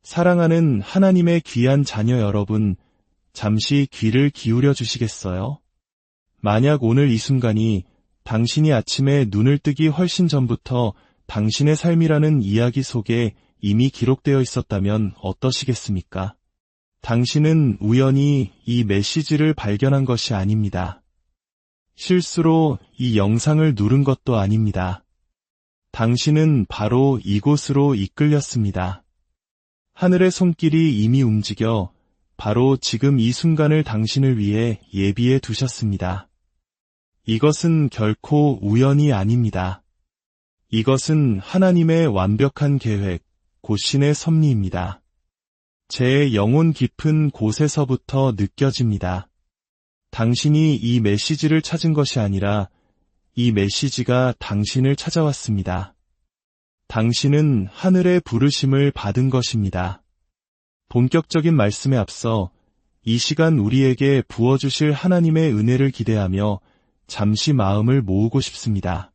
사랑하는 하나님의 귀한 자녀 여러분, 잠시 귀를 기울여 주시겠어요? 만약 오늘 이 순간이 당신이 아침에 눈을 뜨기 훨씬 전부터 당신의 삶이라는 이야기 속에 이미 기록되어 있었다면 어떠시겠습니까? 당신은 우연히 이 메시지를 발견한 것이 아닙니다. 실수로 이 영상을 누른 것도 아닙니다. 당신은 바로 이곳으로 이끌렸습니다. 하늘의 손길이 이미 움직여 바로 지금 이 순간을 당신을 위해 예비해 두셨습니다. 이것은 결코 우연이 아닙니다. 이것은 하나님의 완벽한 계획, 곧신의 섭리입니다. 제 영혼 깊은 곳에서부터 느껴집니다. 당신이 이 메시지를 찾은 것이 아니라 이 메시지가 당신을 찾아왔습니다. 당신은 하늘의 부르심을 받은 것입니다. 본격적인 말씀에 앞서 이 시간 우리에게 부어주실 하나님의 은혜를 기대하며 잠시 마음을 모으고 싶습니다.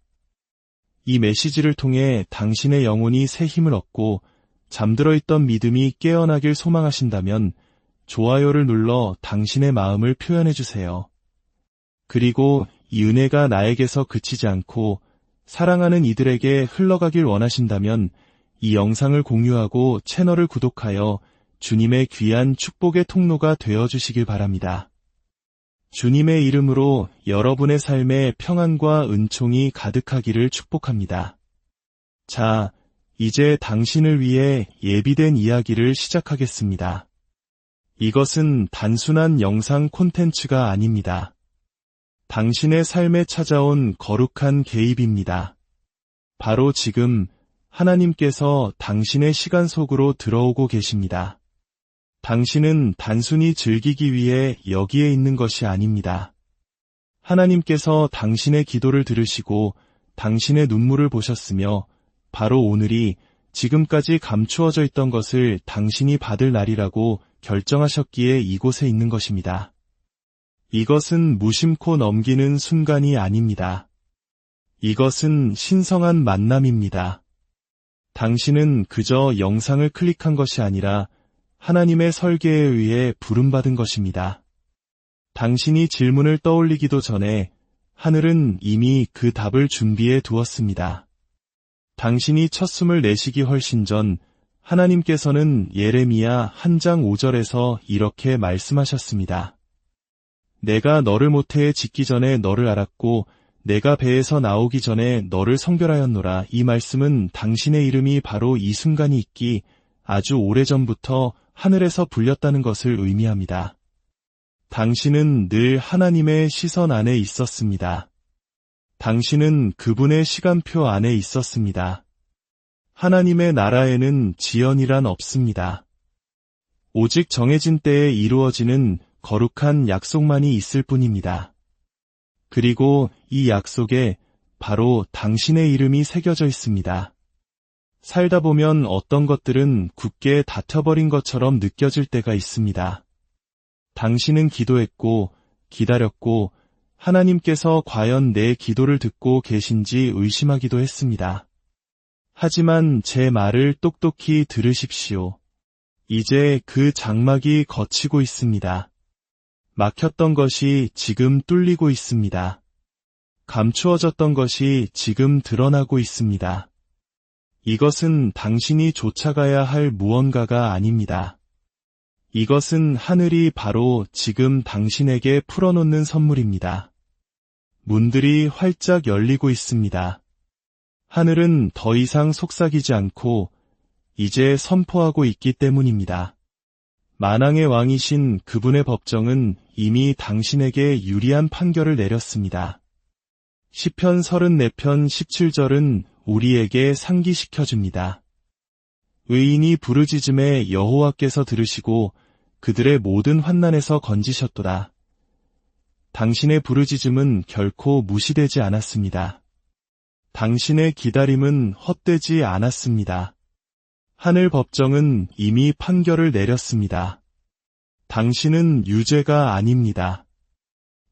이 메시지를 통해 당신의 영혼이 새 힘을 얻고 잠들어 있던 믿음이 깨어나길 소망하신다면 좋아요를 눌러 당신의 마음을 표현해 주세요. 그리고 이 은혜가 나에게서 그치지 않고 사랑하는 이들에게 흘러가길 원하신다면 이 영상을 공유하고 채널을 구독하여 주님의 귀한 축복의 통로가 되어주시길 바랍니다. 주님의 이름으로 여러분의 삶에 평안과 은총이 가득하기를 축복합니다. 자, 이제 당신을 위해 예비된 이야기를 시작하겠습니다. 이것은 단순한 영상 콘텐츠가 아닙니다. 당신의 삶에 찾아온 거룩한 개입입니다. 바로 지금 하나님께서 당신의 시간 속으로 들어오고 계십니다. 당신은 단순히 즐기기 위해 여기에 있는 것이 아닙니다. 하나님께서 당신의 기도를 들으시고 당신의 눈물을 보셨으며 바로 오늘이 지금까지 감추어져 있던 것을 당신이 받을 날이라고 결정하셨기에 이곳에 있는 것입니다. 이것은 무심코 넘기는 순간이 아닙니다. 이것은 신성한 만남입니다. 당신은 그저 영상을 클릭한 것이 아니라 하나님의 설계에 의해 부름받은 것입니다. 당신이 질문을 떠올리기도 전에 하늘은 이미 그 답을 준비해 두었습니다. 당신이 첫 숨을 내쉬기 훨씬 전 하나님께서는 예레미야 1장 5절에서 이렇게 말씀하셨습니다. 내가 너를 모태에 짓기 전에 너를 알았고 내가 배에서 나오기 전에 너를 성별하였노라. 이 말씀은 당신의 이름이 바로 이 순간이 있기 아주 오래전부터 하늘에서 불렸다는 것을 의미합니다. 당신은 늘 하나님의 시선 안에 있었습니다. 당신은 그분의 시간표 안에 있었습니다. 하나님의 나라에는 지연이란 없습니다. 오직 정해진 때에 이루어지는 거룩한 약속만이 있을 뿐입니다. 그리고 이 약속에 바로 당신의 이름이 새겨져 있습니다. 살다 보면 어떤 것들은 굳게 닫혀버린 것처럼 느껴질 때가 있습니다. 당신은 기도했고 기다렸고 하나님께서 과연 내 기도를 듣고 계신지 의심하기도 했습니다. 하지만 제 말을 똑똑히 들으십시오. 이제 그 장막이 걷히고 있습니다. 막혔던 것이 지금 뚫리고 있습니다. 감추어졌던 것이 지금 드러나고 있습니다. 이것은 당신이 쫓아가야 할 무언가가 아닙니다. 이것은 하늘이 바로 지금 당신에게 풀어놓는 선물입니다. 문들이 활짝 열리고 있습니다. 하늘은 더 이상 속삭이지 않고 이제 선포하고 있기 때문입니다. 만왕의 왕이신 그분의 법정은 이미 당신에게 유리한 판결을 내렸습니다. 시편 34편 17절은 우리에게 상기시켜줍니다. 의인이 부르짖음에 여호와께서 들으시고 그들의 모든 환난에서 건지셨도다. 당신의 부르짖음은 결코 무시되지 않았습니다. 당신의 기다림은 헛되지 않았습니다. 하늘 법정은 이미 판결을 내렸습니다. 당신은 유죄가 아닙니다.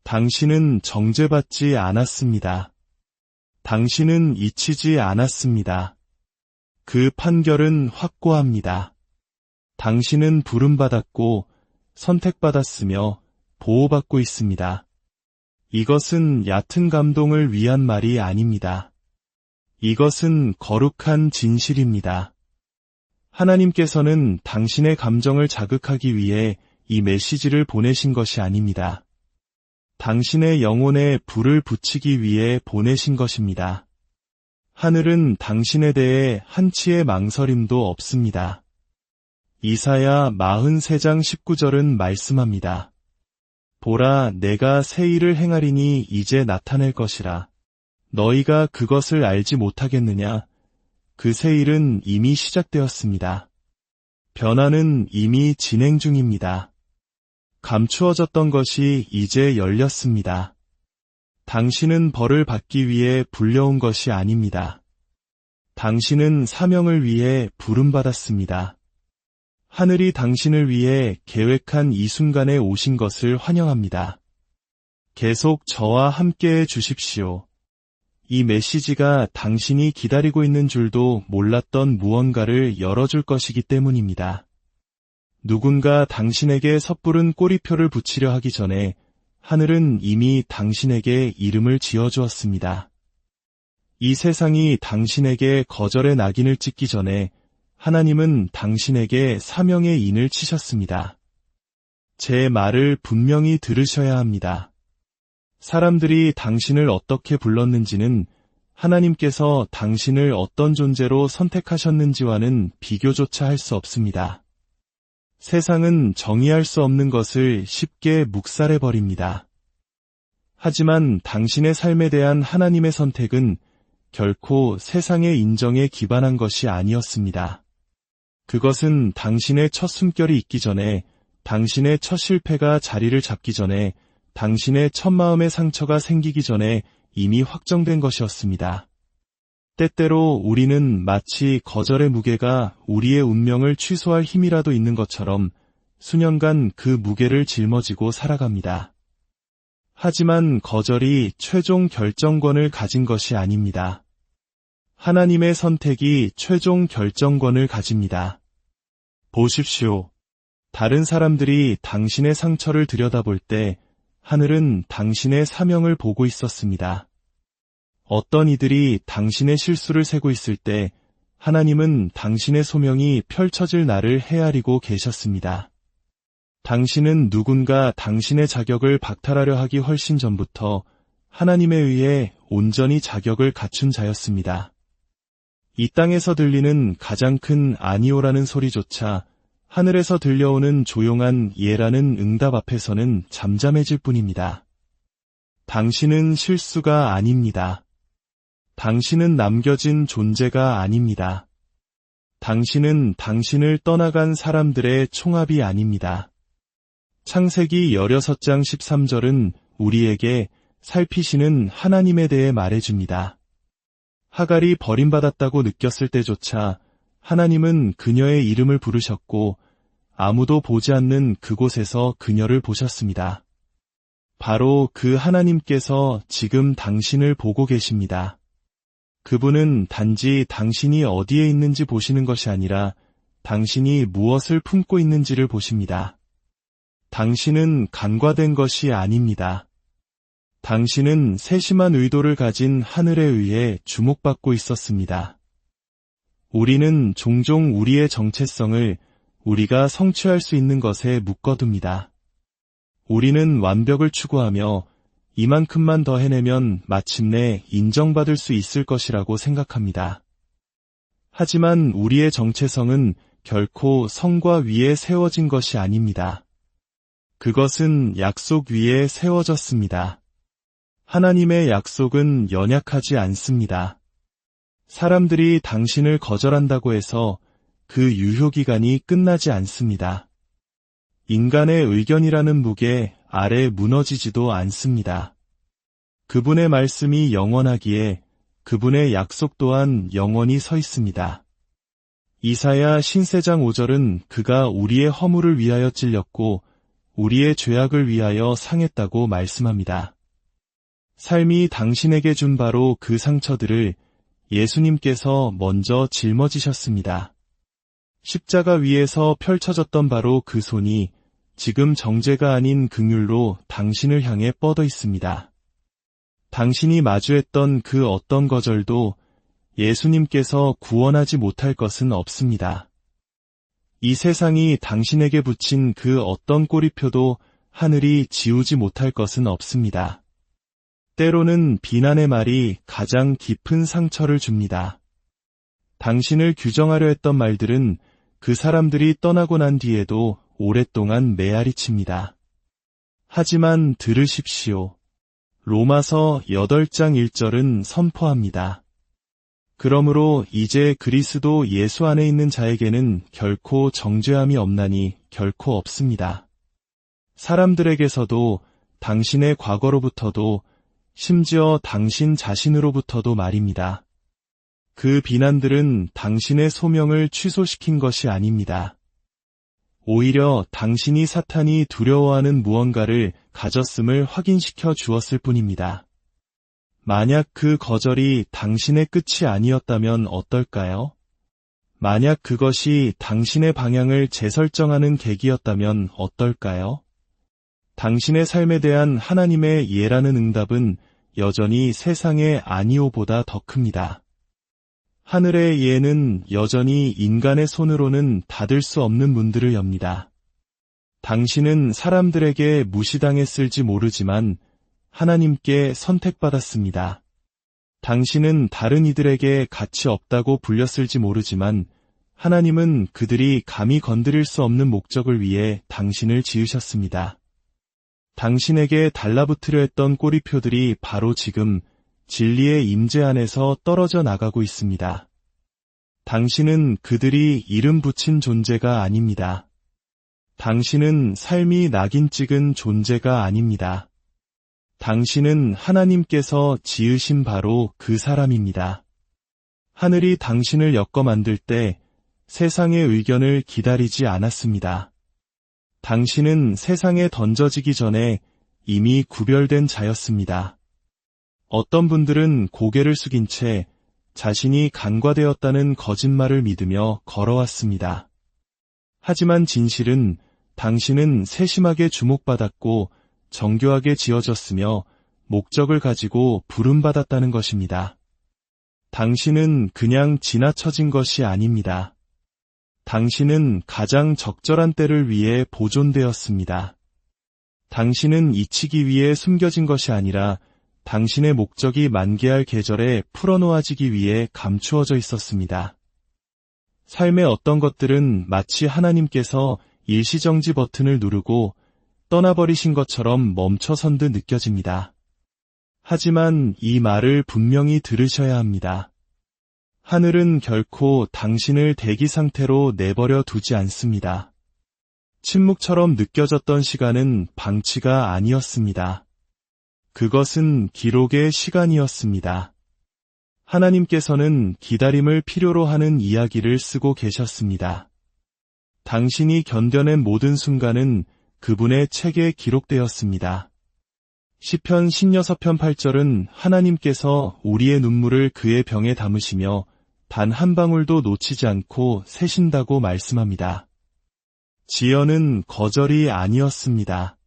당신은 정죄받지 않았습니다. 당신은 잊히지 않았습니다. 그 판결은 확고합니다. 당신은 부름받았고 선택받았으며 보호받고 있습니다. 이것은 얕은 감동을 위한 말이 아닙니다. 이것은 거룩한 진실입니다. 하나님께서는 당신의 감정을 자극하기 위해 이 메시지를 보내신 것이 아닙니다. 당신의 영혼에 불을 붙이기 위해 보내신 것입니다. 하늘은 당신에 대해 한치의 망설임도 없습니다. 이사야 43장 19절은 말씀합니다. 보라, 내가 새 일을 행하리니 이제 나타낼 것이라. 너희가 그것을 알지 못하겠느냐? 그 새 일은 이미 시작되었습니다. 변화는 이미 진행 중입니다. 감추어졌던 것이 이제 열렸습니다. 당신은 벌을 받기 위해 불려온 것이 아닙니다. 당신은 사명을 위해 부름받았습니다. 하늘이 당신을 위해 계획한 이 순간에 오신 것을 환영합니다. 계속 저와 함께해 주십시오. 이 메시지가 당신이 기다리고 있는 줄도 몰랐던 무언가를 열어줄 것이기 때문입니다. 누군가 당신에게 섣부른 꼬리표를 붙이려 하기 전에 하늘은 이미 당신에게 이름을 지어주었습니다. 이 세상이 당신에게 거절의 낙인을 찍기 전에 하나님은 당신에게 사명의 인을 치셨습니다. 제 말을 분명히 들으셔야 합니다. 사람들이 당신을 어떻게 불렀는지는 하나님께서 당신을 어떤 존재로 선택하셨는지와는 비교조차 할 수 없습니다. 세상은 정의할 수 없는 것을 쉽게 묵살해버립니다. 하지만 당신의 삶에 대한 하나님의 선택은 결코 세상의 인정에 기반한 것이 아니었습니다. 그것은 당신의 첫 숨결이 있기 전에, 당신의 첫 실패가 자리를 잡기 전에, 당신의 첫 마음의 상처가 생기기 전에 이미 확정된 것이었습니다. 때때로 우리는 마치 거절의 무게가 우리의 운명을 취소할 힘이라도 있는 것처럼 수년간 그 무게를 짊어지고 살아갑니다. 하지만 거절이 최종 결정권을 가진 것이 아닙니다. 하나님의 선택이 최종 결정권을 가집니다. 보십시오. 다른 사람들이 당신의 상처를 들여다볼 때 하늘은 당신의 사명을 보고 있었습니다. 어떤 이들이 당신의 실수를 세고 있을 때 하나님은 당신의 소명이 펼쳐질 날을 헤아리고 계셨습니다. 당신은 누군가 당신의 자격을 박탈하려 하기 훨씬 전부터 하나님에 의해 온전히 자격을 갖춘 자였습니다. 이 땅에서 들리는 가장 큰 아니오라는 소리조차 하늘에서 들려오는 조용한 예라는 응답 앞에서는 잠잠해질 뿐입니다. 당신은 실수가 아닙니다. 당신은 남겨진 존재가 아닙니다. 당신은 당신을 떠나간 사람들의 총합이 아닙니다. 창세기 16장 13절은 우리에게 살피시는 하나님에 대해 말해줍니다. 하갈이 버림받았다고 느꼈을 때조차 하나님은 그녀의 이름을 부르셨고 아무도 보지 않는 그곳에서 그녀를 보셨습니다. 바로 그 하나님께서 지금 당신을 보고 계십니다. 그분은 단지 당신이 어디에 있는지 보시는 것이 아니라 당신이 무엇을 품고 있는지를 보십니다. 당신은 간과된 것이 아닙니다. 당신은 세심한 의도를 가진 하늘에 의해 주목받고 있었습니다. 우리는 종종 우리의 정체성을 우리가 성취할 수 있는 것에 묶어둡니다. 우리는 완벽을 추구하며 이만큼만 더 해내면 마침내 인정받을 수 있을 것이라고 생각합니다. 하지만 우리의 정체성은 결코 성과 위에 세워진 것이 아닙니다. 그것은 약속 위에 세워졌습니다. 하나님의 약속은 연약하지 않습니다. 사람들이 당신을 거절한다고 해서 그 유효기간이 끝나지 않습니다. 인간의 의견이라는 무게 아래 무너지지도 않습니다. 그분의 말씀이 영원하기에 그분의 약속 또한 영원히 서 있습니다. 이사야 신세장 5절은 그가 우리의 허물을 위하여 찔렸고 우리의 죄악을 위하여 상했다고 말씀합니다. 삶이 당신에게 준 바로 그 상처들을 예수님께서 먼저 짊어지셨습니다. 십자가 위에서 펼쳐졌던 바로 그 손이 지금 정죄가 아닌 긍휼로 당신을 향해 뻗어 있습니다. 당신이 마주했던 그 어떤 거절도 예수님께서 구원하지 못할 것은 없습니다. 이 세상이 당신에게 붙인 그 어떤 꼬리표도 하늘이 지우지 못할 것은 없습니다. 때로는 비난의 말이 가장 깊은 상처를 줍니다. 당신을 규정하려 했던 말들은 그 사람들이 떠나고 난 뒤에도 오랫동안 메아리칩니다. 하지만 들으십시오. 로마서 8장 1절은 선포합니다. 그러므로 이제 그리스도 예수 안에 있는 자에게는 결코 정죄함이 없나니 결코 없습니다. 사람들에게서도 당신의 과거로부터도 심지어 당신 자신으로부터도 말입니다. 그 비난들은 당신의 소명을 취소시킨 것이 아닙니다. 오히려 당신이 사탄이 두려워하는 무언가를 가졌음을 확인시켜 주었을 뿐입니다. 만약 그 거절이 당신의 끝이 아니었다면 어떨까요? 만약 그것이 당신의 방향을 재설정하는 계기였다면 어떨까요? 당신의 삶에 대한 하나님의 예라는 응답은 여전히 세상의 아니오보다 더 큽니다. 하늘의 예는 여전히 인간의 손으로는 닫을 수 없는 문들을 엽니다. 당신은 사람들에게 무시당했을지 모르지만 하나님께 선택받았습니다. 당신은 다른 이들에게 가치 없다고 불렸을지 모르지만 하나님은 그들이 감히 건드릴 수 없는 목적을 위해 당신을 지으셨습니다. 당신에게 달라붙으려 했던 꼬리표들이 바로 지금 진리의 임재 안에서 떨어져 나가고 있습니다. 당신은 그들이 이름 붙인 존재가 아닙니다. 당신은 삶이 낙인 찍은 존재가 아닙니다. 당신은 하나님께서 지으신 바로 그 사람입니다. 하늘이 당신을 엮어 만들 때 세상의 의견을 기다리지 않았습니다. 당신은 세상에 던져지기 전에 이미 구별된 자였습니다. 어떤 분들은 고개를 숙인 채 자신이 간과되었다는 거짓말을 믿으며 걸어왔습니다. 하지만 진실은 당신은 세심하게 주목받았고 정교하게 지어졌으며 목적을 가지고 부름받았다는 것입니다. 당신은 그냥 지나쳐진 것이 아닙니다. 당신은 가장 적절한 때를 위해 보존되었습니다. 당신은 잊히기 위해 숨겨진 것이 아니라 당신의 목적이 만개할 계절에 풀어놓아지기 위해 감추어져 있었습니다. 삶의 어떤 것들은 마치 하나님께서 일시정지 버튼을 누르고 떠나버리신 것처럼 멈춰선 듯 느껴집니다. 하지만 이 말을 분명히 들으셔야 합니다. 하늘은 결코 당신을 대기 상태로 내버려 두지 않습니다. 침묵처럼 느껴졌던 시간은 방치가 아니었습니다. 그것은 기록의 시간이었습니다. 하나님께서는 기다림을 필요로 하는 이야기를 쓰고 계셨습니다. 당신이 견뎌낸 모든 순간은 그분의 책에 기록되었습니다. 시편 16편 8절은 하나님께서 우리의 눈물을 그의 병에 담으시며 단 한 방울도 놓치지 않고 세신다고 말씀합니다. 지연은 거절이 아니었습니다.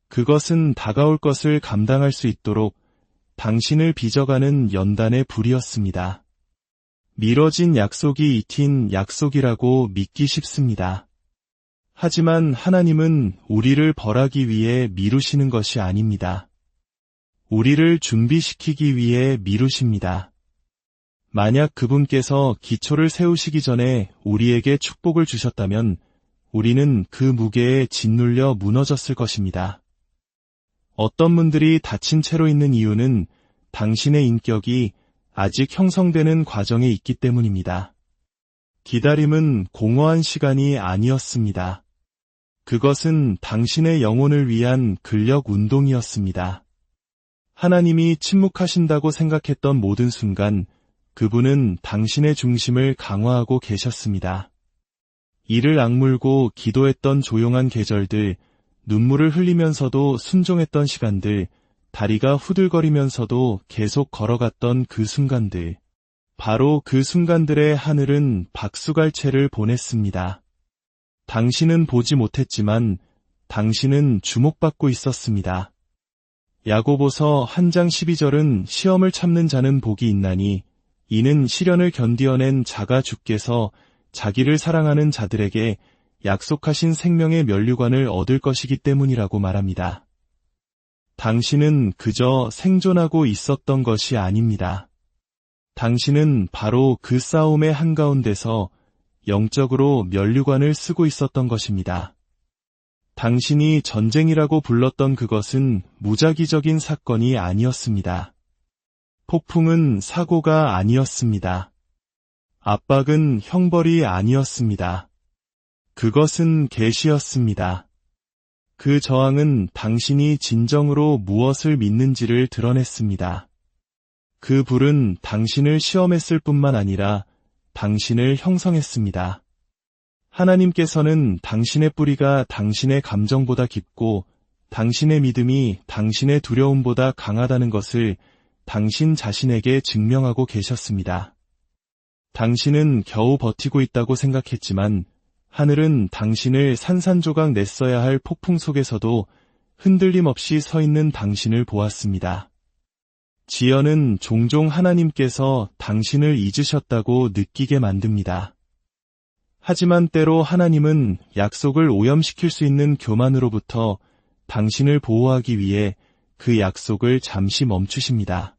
그것은 다가올 것을 감당할 수 있도록 당신을 빚어가는 연단의 불이었습니다. 미뤄진 약속이 잊힌 약속이라고 믿기 쉽습니다. 하지만 하나님은 우리를 벌하기 위해 미루시는 것이 아닙니다. 우리를 준비시키기 위해 미루십니다. 만약 그분께서 기초를 세우시기 전에 우리에게 축복을 주셨다면 우리는 그 무게에 짓눌려 무너졌을 것입니다. 어떤 분들이 다친 채로 있는 이유는 당신의 인격이 아직 형성되는 과정에 있기 때문입니다. 기다림은 공허한 시간이 아니었습니다. 그것은 당신의 영혼을 위한 근력 운동이었습니다. 하나님이 침묵하신다고 생각했던 모든 순간 그분은 당신의 중심을 강화하고 계셨습니다. 이를 악물고 기도했던 조용한 계절들, 눈물을 흘리면서도 순종했던 시간들, 다리가 후들거리면서도 계속 걸어갔던 그 순간들, 바로 그 순간들에 하늘은 박수갈채를 보냈습니다. 당신은 보지 못했지만 당신은 주목받고 있었습니다. 야고보서 한 장 12절은 시험을 참는 자는 복이 있나니 이는 시련을 견디어낸 자가 주께서 자기를 사랑하는 자들에게 약속하신 생명의 면류관을 얻을 것이기 때문이라고 말합니다. 당신은 그저 생존하고 있었던 것이 아닙니다. 당신은 바로 그 싸움의 한가운데서 영적으로 면류관을 쓰고 있었던 것입니다. 당신이 전쟁이라고 불렀던 그것은 무작위적인 사건이 아니었습니다. 폭풍은 사고가 아니었습니다. 압박은 형벌이 아니었습니다. 그것은 계시였습니다. 그 저항은 당신이 진정으로 무엇을 믿는지를 드러냈습니다. 그 불은 당신을 시험했을 뿐만 아니라 당신을 형성했습니다. 하나님께서는 당신의 뿌리가 당신의 감정보다 깊고 당신의 믿음이 당신의 두려움보다 강하다는 것을 당신 자신에게 증명하고 계셨습니다. 당신은 겨우 버티고 있다고 생각했지만 하늘은 당신을 산산조각 냈어야 할 폭풍 속에서도 흔들림 없이 서 있는 당신을 보았습니다. 지연은 종종 하나님께서 당신을 잊으셨다고 느끼게 만듭니다. 하지만 때로 하나님은 약속을 오염시킬 수 있는 교만으로부터 당신을 보호하기 위해 그 약속을 잠시 멈추십니다.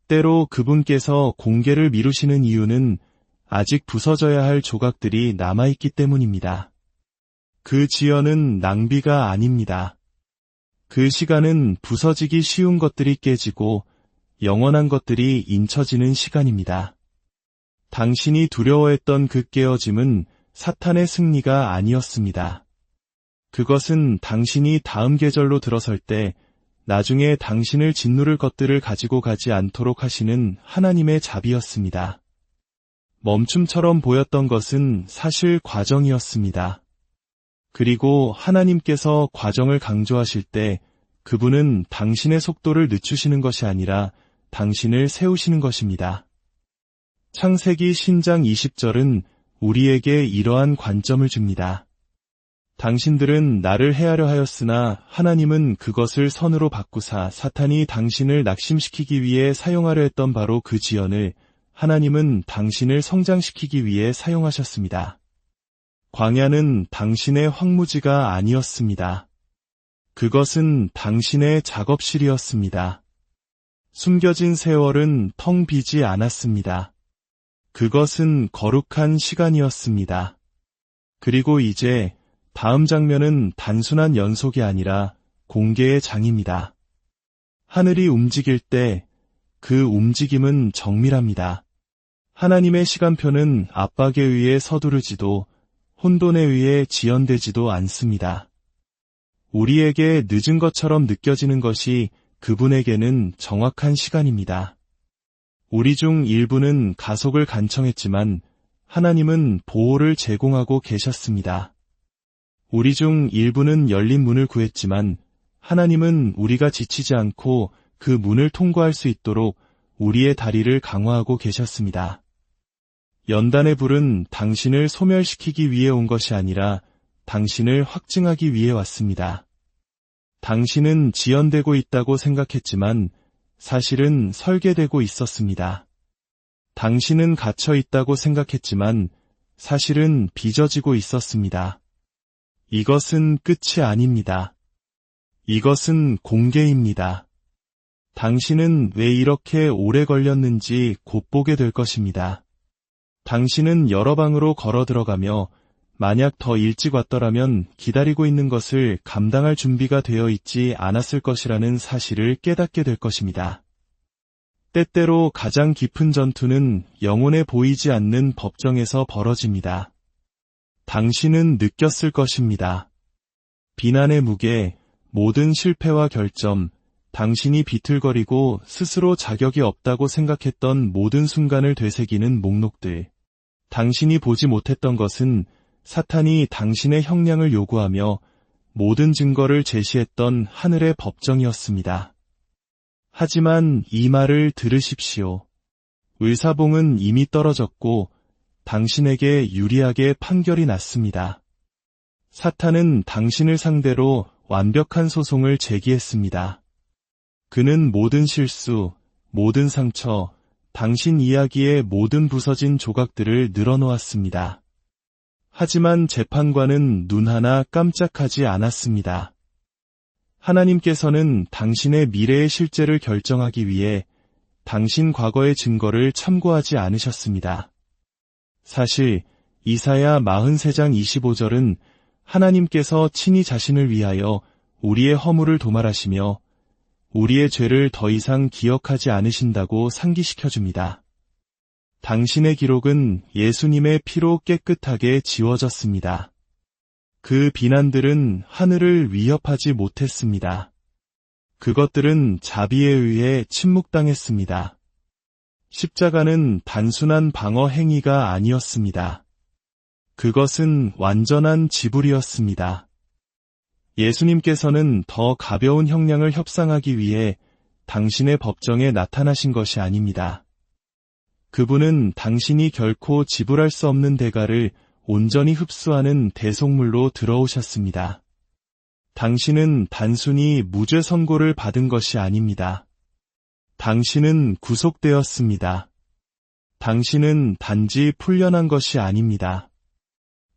때로 그분께서 공개를 미루시는 이유는 아직 부서져야 할 조각들이 남아있기 때문입니다. 그 지연은 낭비가 아닙니다. 그 시간은 부서지기 쉬운 것들이 깨지고 영원한 것들이 인쳐지는 시간입니다. 당신이 두려워했던 그 깨어짐은 사탄의 승리가 아니었습니다. 그것은 당신이 다음 계절로 들어설 때 나중에 당신을 짓누를 것들을 가지고 가지 않도록 하시는 하나님의 자비였습니다. 멈춤처럼 보였던 것은 사실 과정이었습니다. 그리고 하나님께서 과정을 강조하실 때 그분은 당신의 속도를 늦추시는 것이 아니라 당신을 세우시는 것입니다. 창세기 신장 20절은 우리에게 이러한 관점을 줍니다. 당신들은 나를 해하려 하였으나 하나님은 그것을 선으로 바꾸사 사탄이 당신을 낙심시키기 위해 사용하려 했던 바로 그 지연을 하나님은 당신을 성장시키기 위해 사용하셨습니다. 광야는 당신의 황무지가 아니었습니다. 그것은 당신의 작업실이었습니다. 숨겨진 세월은 텅 비지 않았습니다. 그것은 거룩한 시간이었습니다. 그리고 이제 다음 장면은 단순한 연속이 아니라 공개의 장입니다. 하늘이 움직일 때 그 움직임은 정밀합니다. 하나님의 시간표는 압박에 의해 서두르지도 혼돈에 의해 지연되지도 않습니다. 우리에게 늦은 것처럼 느껴지는 것이 그분에게는 정확한 시간입니다. 우리 중 일부는 가속을 간청했지만 하나님은 보호를 제공하고 계셨습니다. 우리 중 일부는 열린 문을 구했지만 하나님은 우리가 지치지 않고 그 문을 통과할 수 있도록 우리의 다리를 강화하고 계셨습니다. 연단의 불은 당신을 소멸시키기 위해 온 것이 아니라 당신을 확증하기 위해 왔습니다. 당신은 지연되고 있다고 생각했지만 사실은 설계되고 있었습니다. 당신은 갇혀 있다고 생각했지만 사실은 빚어지고 있었습니다. 이것은 끝이 아닙니다. 이것은 공개입니다. 당신은 왜 이렇게 오래 걸렸는지 곧 보게 될 것입니다. 당신은 여러 방으로 걸어 들어가며 만약 더 일찍 왔더라면 기다리고 있는 것을 감당할 준비가 되어 있지 않았을 것이라는 사실을 깨닫게 될 것입니다. 때때로 가장 깊은 전투는 영혼에 보이지 않는 법정에서 벌어집니다. 당신은 느꼈을 것입니다. 비난의 무게, 모든 실패와 결점, 당신이 비틀거리고 스스로 자격이 없다고 생각했던 모든 순간을 되새기는 목록들. 당신이 보지 못했던 것은 사탄이 당신의 형량을 요구하며 모든 증거를 제시했던 하늘의 법정이었습니다. 하지만 이 말을 들으십시오. 의사봉은 이미 떨어졌고 당신에게 유리하게 판결이 났습니다. 사탄은 당신을 상대로 완벽한 소송을 제기했습니다. 그는 모든 실수, 모든 상처, 당신 이야기의 모든 부서진 조각들을 늘어놓았습니다. 하지만 재판관은 눈 하나 깜짝하지 않았습니다. 하나님께서는 당신의 미래의 실제를 결정하기 위해 당신 과거의 증거를 참고하지 않으셨습니다. 사실 이사야 43장 25절은 하나님께서 친히 자신을 위하여 우리의 허물을 도말하시며 우리의 죄를 더 이상 기억하지 않으신다고 상기시켜줍니다. 당신의 기록은 예수님의 피로 깨끗하게 지워졌습니다. 그 비난들은 하늘을 위협하지 못했습니다. 그것들은 자비에 의해 침묵당했습니다. 십자가는 단순한 방어 행위가 아니었습니다. 그것은 완전한 지불이었습니다. 예수님께서는 더 가벼운 형량을 협상하기 위해 당신의 법정에 나타나신 것이 아닙니다. 그분은 당신이 결코 지불할 수 없는 대가를 온전히 흡수하는 대속물로 들어오셨습니다. 당신은 단순히 무죄 선고를 받은 것이 아닙니다. 당신은 구속되었습니다. 당신은 단지 풀려난 것이 아닙니다.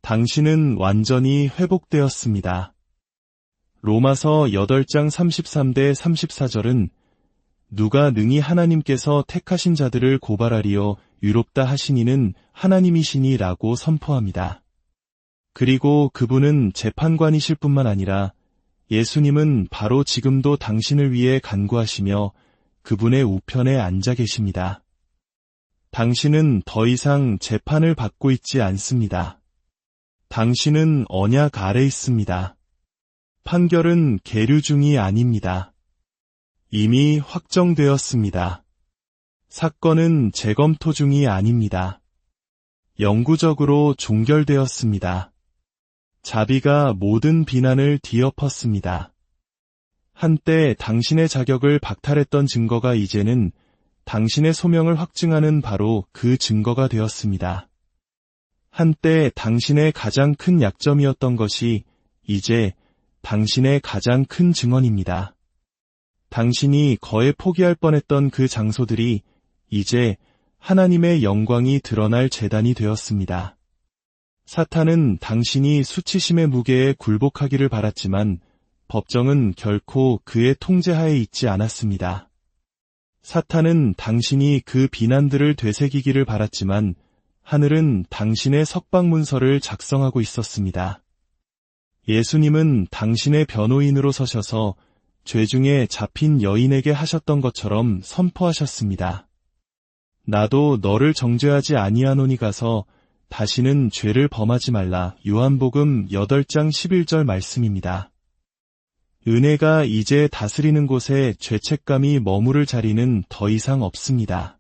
당신은 완전히 회복되었습니다. 로마서 8장 33대 34절은 누가 능히 하나님께서 택하신 자들을 고발하리요 유롭다 하시니는 하나님이시니 라고 선포합니다. 그리고 그분은 재판관이실 뿐만 아니라 예수님은 바로 지금도 당신을 위해 간구하시며 그분의 우편에 앉아 계십니다. 당신은 더 이상 재판을 받고 있지 않습니다. 당신은 언약 아래 있습니다. 판결은 계류 중이 아닙니다. 이미 확정되었습니다. 사건은 재검토 중이 아닙니다. 영구적으로 종결되었습니다. 자비가 모든 비난을 뒤엎었습니다. 한때 당신의 자격을 박탈했던 증거가 이제는 당신의 소명을 확증하는 바로 그 증거가 되었습니다. 한때 당신의 가장 큰 약점이었던 것이 이제 당신의 가장 큰 증언입니다. 당신이 거의 포기할 뻔했던 그 장소들이 이제 하나님의 영광이 드러날 제단이 되었습니다. 사탄은 당신이 수치심의 무게에 굴복하기를 바랐지만 법정은 결코 그의 통제하에 있지 않았습니다. 사탄은 당신이 그 비난들을 되새기기를 바랐지만 하늘은 당신의 석방문서를 작성하고 있었습니다. 예수님은 당신의 변호인으로 서셔서 죄 중에 잡힌 여인에게 하셨던 것처럼 선포하셨습니다. 나도 너를 정죄하지 아니하노니 가서 다시는 죄를 범하지 말라. 요한복음 8장 11절 말씀입니다. 은혜가 이제 다스리는 곳에 죄책감이 머무를 자리는 더 이상 없습니다.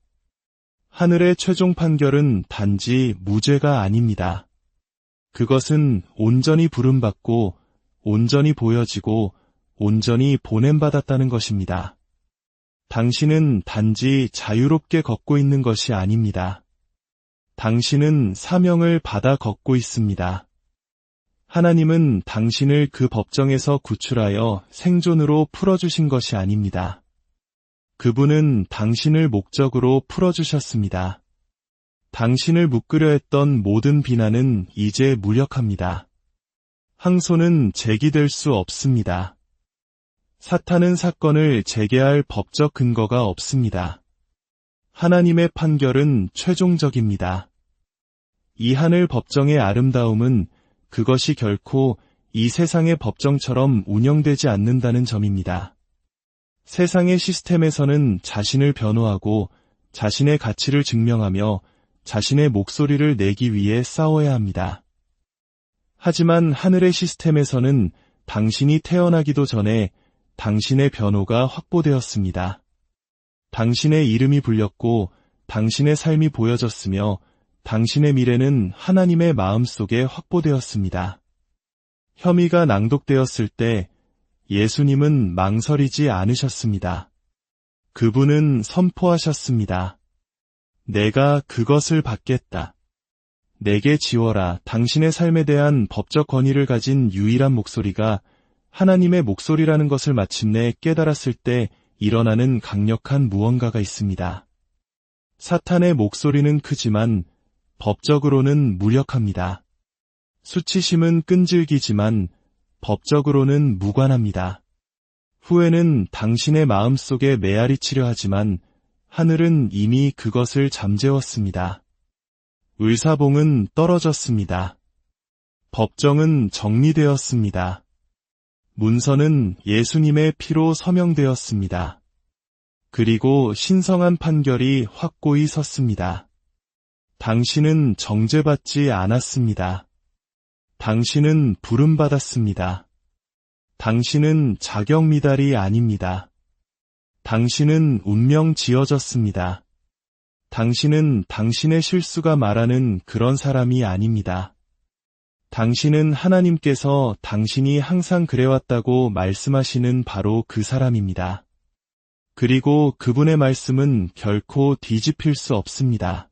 하늘의 최종 판결은 단지 무죄가 아닙니다. 그것은 온전히 부름받고 온전히 보여지고 온전히 보냄받았다는 것입니다. 당신은 단지 자유롭게 걷고 있는 것이 아닙니다. 당신은 사명을 받아 걷고 있습니다. 하나님은 당신을 그 법정에서 구출하여 생존으로 풀어주신 것이 아닙니다. 그분은 당신을 목적으로 풀어주셨습니다. 당신을 묶으려 했던 모든 비난은 이제 무력합니다. 항소는 제기될 수 없습니다. 사탄은 사건을 재개할 법적 근거가 없습니다. 하나님의 판결은 최종적입니다. 이 하늘 법정의 아름다움은 그것이 결코 이 세상의 법정처럼 운영되지 않는다는 점입니다. 세상의 시스템에서는 자신을 변호하고 자신의 가치를 증명하며 자신의 목소리를 내기 위해 싸워야 합니다. 하지만 하늘의 시스템에서는 당신이 태어나기도 전에 당신의 변호가 확보되었습니다. 당신의 이름이 불렸고 당신의 삶이 보여졌으며 당신의 미래는 하나님의 마음속에 확보되었습니다. 혐의가 낭독되었을 때 예수님은 망설이지 않으셨습니다. 그분은 선포하셨습니다. 내가 그것을 받겠다. 내게 지워라. 당신의 삶에 대한 법적 권위를 가진 유일한 목소리가 하나님의 목소리라는 것을 마침내 깨달았을 때 일어나는 강력한 무언가가 있습니다. 사탄의 목소리는 크지만 법적으로는 무력합니다. 수치심은 끈질기지만 법적으로는 무관합니다. 후회는 당신의 마음속에 메아리치려 하지만 하늘은 이미 그것을 잠재웠습니다. 의사봉은 떨어졌습니다. 법정은 정리되었습니다. 문서는 예수님의 피로 서명되었습니다. 그리고 신성한 판결이 확고히 섰습니다. 당신은 정죄받지 않았습니다. 당신은 부름받았습니다. 당신은 자격 미달이 아닙니다. 당신은 운명 지어졌습니다. 당신은 당신의 실수가 말하는 그런 사람이 아닙니다. 당신은 하나님께서 당신이 항상 그래왔다고 말씀하시는 바로 그 사람입니다. 그리고 그분의 말씀은 결코 뒤집힐 수 없습니다.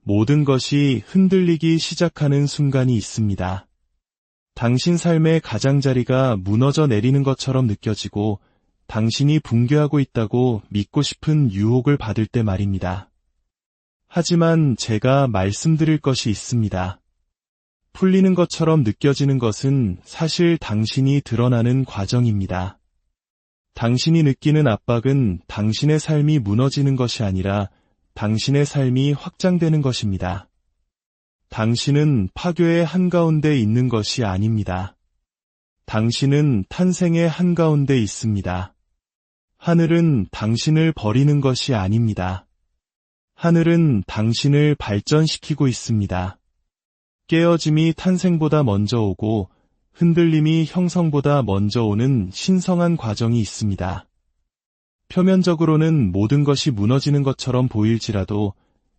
모든 것이 흔들리기 시작하는 순간이 있습니다. 당신 삶의 가장자리가 무너져 내리는 것처럼 느껴지고 당신이 붕괴하고 있다고 믿고 싶은 유혹을 받을 때 말입니다. 하지만 제가 말씀드릴 것이 있습니다. 풀리는 것처럼 느껴지는 것은 사실 당신이 드러나는 과정입니다. 당신이 느끼는 압박은 당신의 삶이 무너지는 것이 아니라 당신의 삶이 확장되는 것입니다. 당신은 파괴의 한가운데 있는 것이 아닙니다. 당신은 탄생의 한가운데 있습니다. 하늘은 당신을 버리는 것이 아닙니다. 하늘은 당신을 발전시키고 있습니다. 깨어짐이 탄생보다 먼저 오고 흔들림이 형성보다 먼저 오는 신성한 과정이 있습니다. 표면적으로는 모든 것이 무너지는 것처럼 보일지라도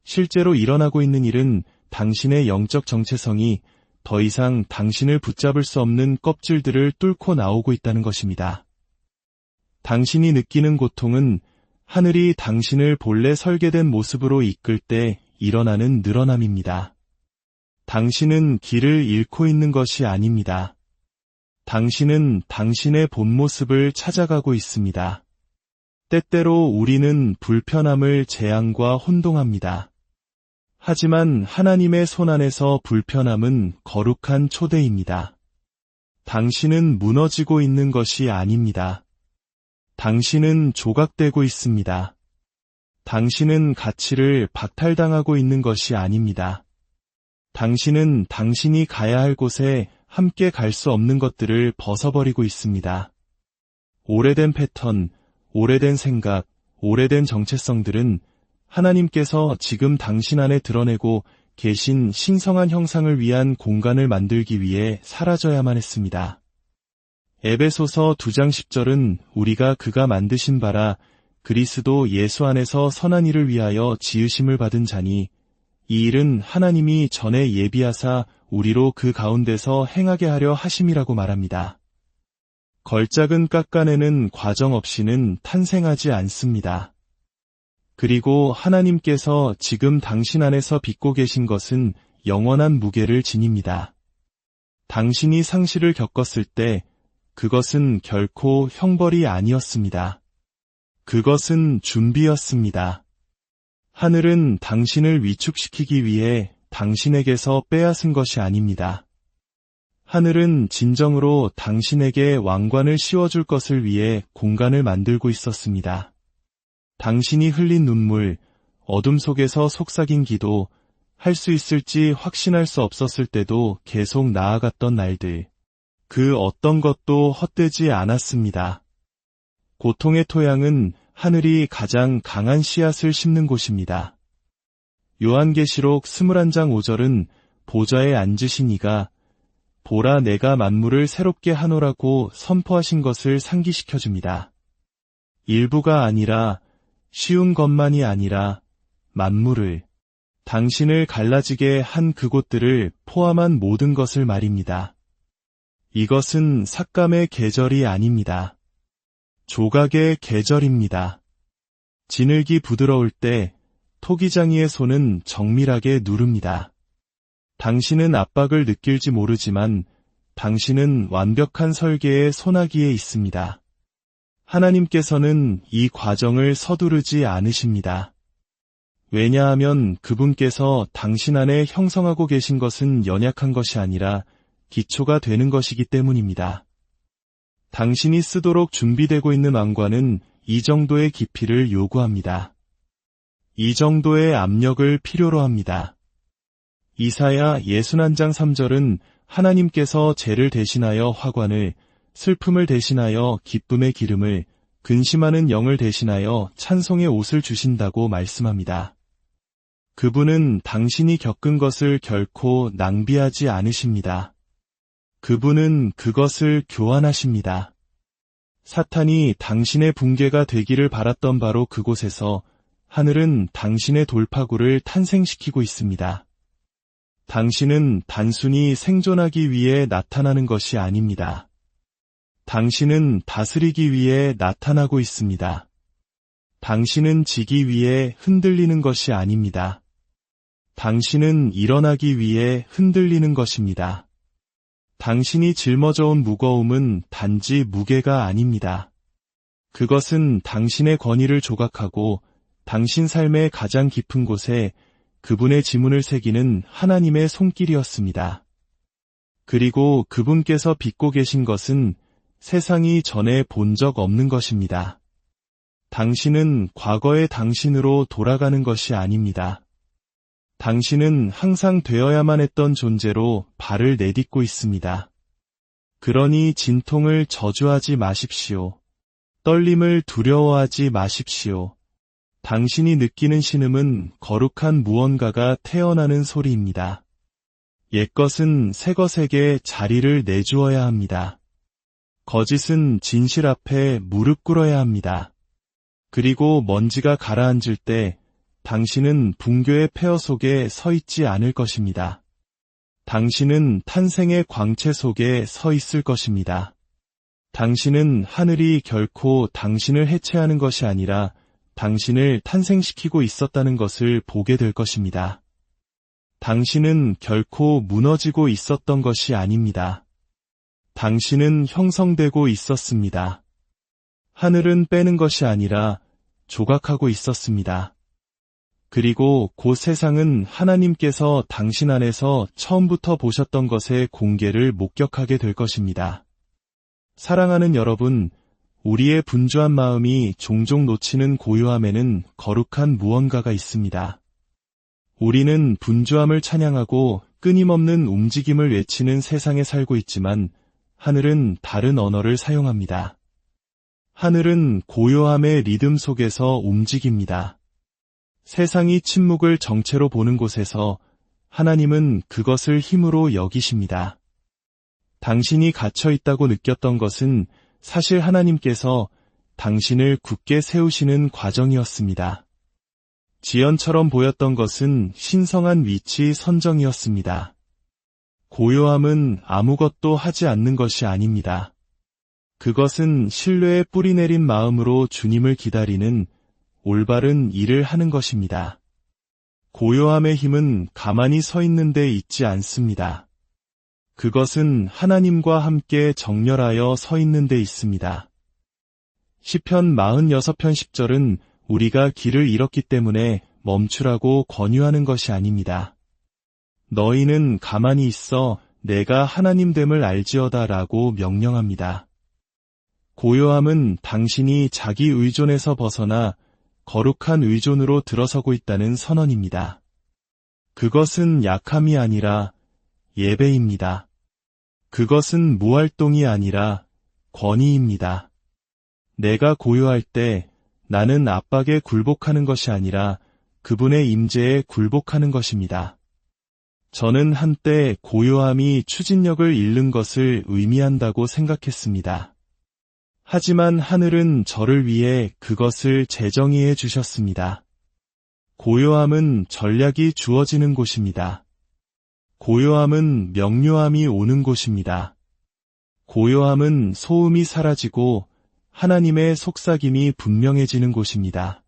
실제로 일어나고 있는 일은 당신의 영적 정체성이 더 이상 당신을 붙잡을 수 없는 껍질들을 뚫고 나오고 있다는 것입니다. 당신이 느끼는 고통은 하늘이 당신을 본래 설계된 모습으로 이끌 때 일어나는 늘어남입니다. 당신은 길을 잃고 있는 것이 아닙니다. 당신은 당신의 본 모습을 찾아가고 있습니다. 때때로 우리는 불편함을 재앙과 혼동합니다. 하지만 하나님의 손안에서 불편함은 거룩한 초대입니다. 당신은 무너지고 있는 것이 아닙니다. 당신은 조각되고 있습니다. 당신은 가치를 박탈당하고 있는 것이 아닙니다. 당신은 당신이 가야 할 곳에 함께 갈 수 없는 것들을 벗어버리고 있습니다. 오래된 패턴, 오래된 생각, 오래된 정체성들은 하나님께서 지금 당신 안에 드러내고 계신 신성한 형상을 위한 공간을 만들기 위해 사라져야만 했습니다. 에베소서 2장 10절은 우리가 그가 만드신 바라 그리스도 예수 안에서 선한 일을 위하여 지으심을 받은 자니 이 일은 하나님이 전에 예비하사 우리로 그 가운데서 행하게 하려 하심이라고 말합니다. 걸작은 깎아내는 과정 없이는 탄생하지 않습니다. 그리고 하나님께서 지금 당신 안에서 빚고 계신 것은 영원한 무게를 지닙니다. 당신이 상실을 겪었을 때 그것은 결코 형벌이 아니었습니다. 그것은 준비였습니다. 하늘은 당신을 위축시키기 위해 당신에게서 빼앗은 것이 아닙니다. 하늘은 진정으로 당신에게 왕관을 씌워줄 것을 위해 공간을 만들고 있었습니다. 당신이 흘린 눈물, 어둠 속에서 속삭인 기도, 할 수 있을지 확신할 수 없었을 때도 계속 나아갔던 날들, 그 어떤 것도 헛되지 않았습니다. 고통의 토양은 하늘이 가장 강한 씨앗을 심는 곳입니다. 요한계시록 21장 5절은 보좌에 앉으신 이가 보라 내가 만물을 새롭게 하노라고 선포하신 것을 상기시켜줍니다. 일부가 아니라 쉬운 것만이 아니라 만물을, 당신을 갈라지게 한 그곳들을 포함한 모든 것을 말입니다. 이것은 삭감의 계절이 아닙니다. 조각의 계절입니다. 지늘기 부드러울 때 토기장이의 손은 정밀하게 누릅니다. 당신은 압박을 느낄지 모르지만 당신은 완벽한 설계의 소나기에 있습니다. 하나님께서는 이 과정을 서두르지 않으십니다. 왜냐하면 그분께서 당신 안에 형성하고 계신 것은 연약한 것이 아니라 기초가 되는 것이기 때문입니다. 당신이 쓰도록 준비되고 있는 왕관은 이 정도의 깊이를 요구합니다. 이 정도의 압력을 필요로 합니다. 이사야 61장 3절은 하나님께서 죄를 대신하여 화관을, 슬픔을 대신하여 기쁨의 기름을, 근심하는 영을 대신하여 찬송의 옷을 주신다고 말씀합니다. 그분은 당신이 겪은 것을 결코 낭비하지 않으십니다. 그분은 그것을 교환하십니다. 사탄이 당신의 붕괴가 되기를 바랐던 바로 그곳에서 하늘은 당신의 돌파구를 탄생시키고 있습니다. 당신은 단순히 생존하기 위해 나타나는 것이 아닙니다. 당신은 다스리기 위해 나타나고 있습니다. 당신은 지기 위해 흔들리는 것이 아닙니다. 당신은 일어나기 위해 흔들리는 것입니다. 당신이 짊어져온 무거움은 단지 무게가 아닙니다. 그것은 당신의 권위를 조각하고 당신 삶의 가장 깊은 곳에 그분의 지문을 새기는 하나님의 손길이었습니다. 그리고 그분께서 빚고 계신 것은 세상이 전에 본 적 없는 것입니다. 당신은 과거의 당신으로 돌아가는 것이 아닙니다. 당신은 항상 되어야만 했던 존재로 발을 내딛고 있습니다. 그러니 진통을 저주하지 마십시오. 떨림을 두려워하지 마십시오. 당신이 느끼는 신음은 거룩한 무언가가 태어나는 소리입니다. 옛것은 새것에게 자리를 내주어야 합니다. 거짓은 진실 앞에 무릎 꿇어야 합니다. 그리고 먼지가 가라앉을 때 당신은 붕괴의 폐허 속에 서 있지 않을 것입니다. 당신은 탄생의 광채 속에 서 있을 것입니다. 당신은 하늘이 결코 당신을 해체하는 것이 아니라 당신을 탄생시키고 있었다는 것을 보게 될 것입니다. 당신은 결코 무너지고 있었던 것이 아닙니다. 당신은 형성되고 있었습니다. 하늘은 빼는 것이 아니라 조각하고 있었습니다. 그리고 곧 세상은 하나님께서 당신 안에서 처음부터 보셨던 것의 공개를 목격하게 될 것입니다. 사랑하는 여러분, 우리의 분주한 마음이 종종 놓치는 고요함에는 거룩한 무언가가 있습니다. 우리는 분주함을 찬양하고 끊임없는 움직임을 외치는 세상에 살고 있지만 하늘은 다른 언어를 사용합니다. 하늘은 고요함의 리듬 속에서 움직입니다. 세상이 침묵을 정체로 보는 곳에서 하나님은 그것을 힘으로 여기십니다. 당신이 갇혀 있다고 느꼈던 것은 사실 하나님께서 당신을 굳게 세우시는 과정이었습니다. 지연처럼 보였던 것은 신성한 위치 선정이었습니다. 고요함은 아무것도 하지 않는 것이 아닙니다. 그것은 신뢰에 뿌리내린 마음으로 주님을 기다리는 올바른 일을 하는 것입니다. 고요함의 힘은 가만히 서 있는 데 있지 않습니다. 그것은 하나님과 함께 정렬하여 서 있는 데 있습니다. 시편 46편 10절은 우리가 길을 잃었기 때문에 멈추라고 권유하는 것이 아닙니다. 너희는 가만히 있어 내가 하나님됨을 알지어다 라고 명령합니다. 고요함은 당신이 자기 의존에서 벗어나 거룩한 의존으로 들어서고 있다는 선언입니다. 그것은 약함이 아니라 예배입니다. 그것은 무활동이 아니라 권위입니다. 내가 고요할 때 나는 압박에 굴복하는 것이 아니라 그분의 임재에 굴복하는 것입니다. 저는 한때 고요함이 추진력을 잃는 것을 의미한다고 생각했습니다. 하지만 하늘은 저를 위해 그것을 재정의해 주셨습니다. 고요함은 전략이 주어지는 곳입니다. 고요함은 명료함이 오는 곳입니다. 고요함은 소음이 사라지고 하나님의 속삭임이 분명해지는 곳입니다.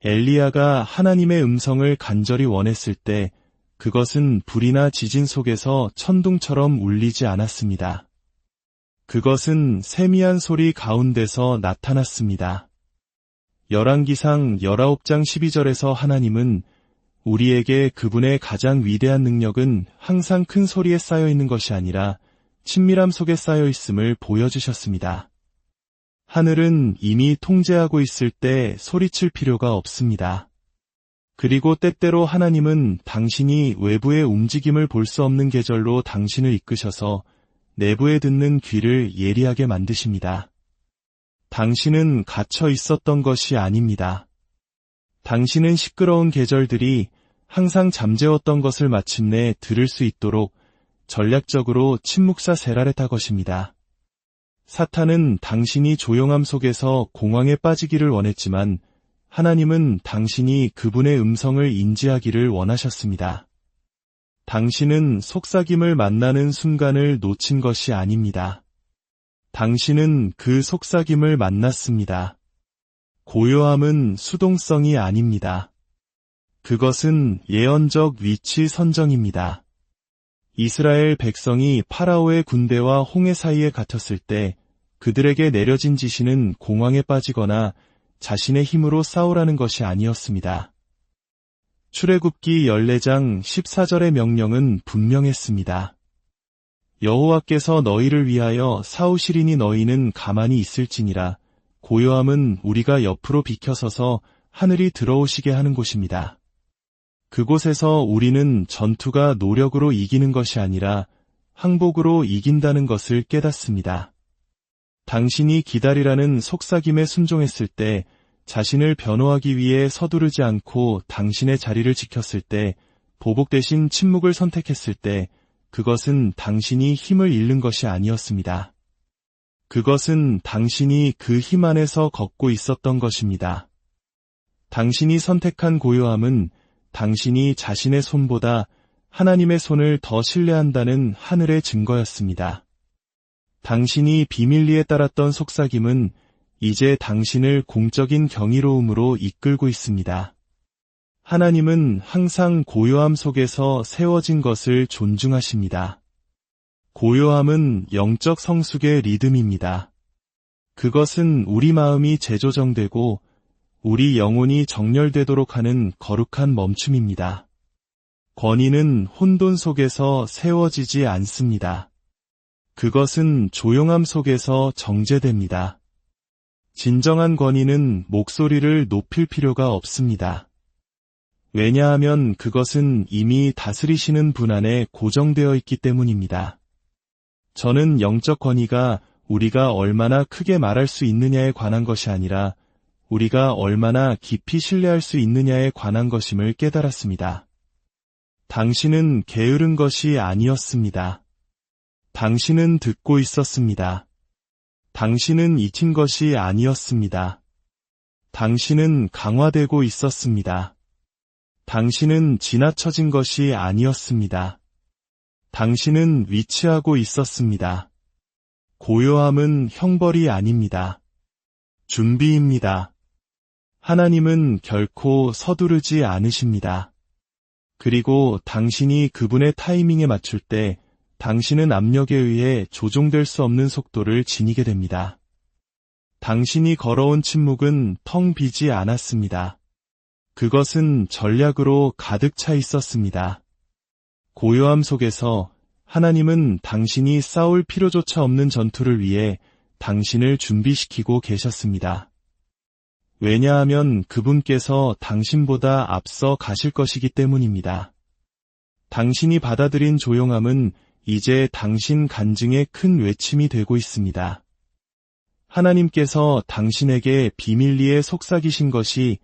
엘리야가 하나님의 음성을 간절히 원했을 때 그것은 불이나 지진 속에서 천둥처럼 울리지 않았습니다. 그것은 세미한 소리 가운데서 나타났습니다. 열왕기상 19장 12절에서 하나님은 우리에게 그분의 가장 위대한 능력은 항상 큰 소리에 쌓여 있는 것이 아니라 친밀함 속에 쌓여 있음을 보여주셨습니다. 하늘은 이미 통제하고 있을 때 소리칠 필요가 없습니다. 그리고 때때로 하나님은 당신이 외부의 움직임을 볼 수 없는 계절로 당신을 이끄셔서 내부에 듣는 귀를 예리하게 만드십니다. 당신은 갇혀 있었던 것이 아닙니다. 당신은 시끄러운 계절들이 항상 잠재웠던 것을 마침내 들을 수 있도록 전략적으로 침묵사 세라렛한 것입니다. 사탄은 당신이 조용함 속에서 공황에 빠지기를 원했지만 하나님은 당신이 그분의 음성을 인지하기를 원하셨습니다. 당신은 속삭임을 만나는 순간을 놓친 것이 아닙니다. 당신은 그 속삭임을 만났습니다. 고요함은 수동성이 아닙니다. 그것은 예언적 위치 선정입니다. 이스라엘 백성이 파라오의 군대와 홍해 사이에 갇혔을 때 그들에게 내려진 지시는 공황에 빠지거나 자신의 힘으로 싸우라는 것이 아니었습니다. 출애굽기 14장 14절의 명령은 분명했습니다. 여호와께서 너희를 위하여 싸우시리니 너희는 가만히 있을지니라. 고요함은 우리가 옆으로 비켜서서 하늘이 들어오시게 하는 곳입니다. 그곳에서 우리는 전투가 노력으로 이기는 것이 아니라 항복으로 이긴다는 것을 깨닫습니다. 당신이 기다리라는 속삭임에 순종했을 때, 자신을 변호하기 위해 서두르지 않고 당신의 자리를 지켰을 때, 보복 대신 침묵을 선택했을 때, 그것은 당신이 힘을 잃는 것이 아니었습니다. 그것은 당신이 그 힘 안에서 걷고 있었던 것입니다. 당신이 선택한 고요함은 당신이 자신의 손보다 하나님의 손을 더 신뢰한다는 하늘의 증거였습니다. 당신이 비밀리에 따랐던 속삭임은 이제 당신을 공적인 경이로움으로 이끌고 있습니다. 하나님은 항상 고요함 속에서 세워진 것을 존중하십니다. 고요함은 영적 성숙의 리듬입니다. 그것은 우리 마음이 재조정되고 우리 영혼이 정렬되도록 하는 거룩한 멈춤입니다. 권위는 혼돈 속에서 세워지지 않습니다. 그것은 조용함 속에서 정제됩니다. 진정한 권위는 목소리를 높일 필요가 없습니다. 왜냐하면 그것은 이미 다스리시는 분 안에 고정되어 있기 때문입니다. 저는 영적 권위가 우리가 얼마나 크게 말할 수 있느냐에 관한 것이 아니라 우리가 얼마나 깊이 신뢰할 수 있느냐에 관한 것임을 깨달았습니다. 당신은 게으른 것이 아니었습니다. 당신은 듣고 있었습니다. 당신은 잊힌 것이 아니었습니다. 당신은 강화되고 있었습니다. 당신은 지나쳐진 것이 아니었습니다. 당신은 위치하고 있었습니다. 고요함은 형벌이 아닙니다. 준비입니다. 하나님은 결코 서두르지 않으십니다. 그리고 당신이 그분의 타이밍에 맞출 때 당신은 압력에 의해 조종될 수 없는 속도를 지니게 됩니다. 당신이 걸어온 침묵은 텅 비지 않았습니다. 그것은 전략으로 가득 차 있었습니다. 고요함 속에서 하나님은 당신이 싸울 필요조차 없는 전투를 위해 당신을 준비시키고 계셨습니다. 왜냐하면 그분께서 당신보다 앞서 가실 것이기 때문입니다. 당신이 받아들인 조용함은 이제 당신 간증의 큰 외침이 되고 있습니다. 하나님께서 당신에게 비밀리에 속삭이신 것이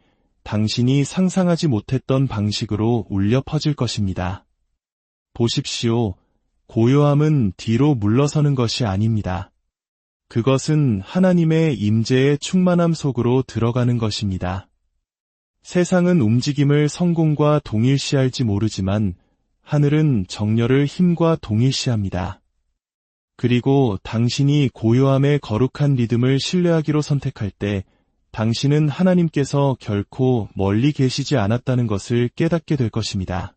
당신이 상상하지 못했던 방식으로 울려 퍼질 것입니다. 보십시오. 고요함은 뒤로 물러서는 것이 아닙니다. 그것은 하나님의 임재의 충만함 속으로 들어가는 것입니다. 세상은 움직임을 성공과 동일시할지 모르지만 하늘은 정렬을 힘과 동일시합니다. 그리고 당신이 고요함의 거룩한 리듬을 신뢰하기로 선택할 때 당신은 하나님께서 결코 멀리 계시지 않았다는 것을 깨닫게 될 것입니다.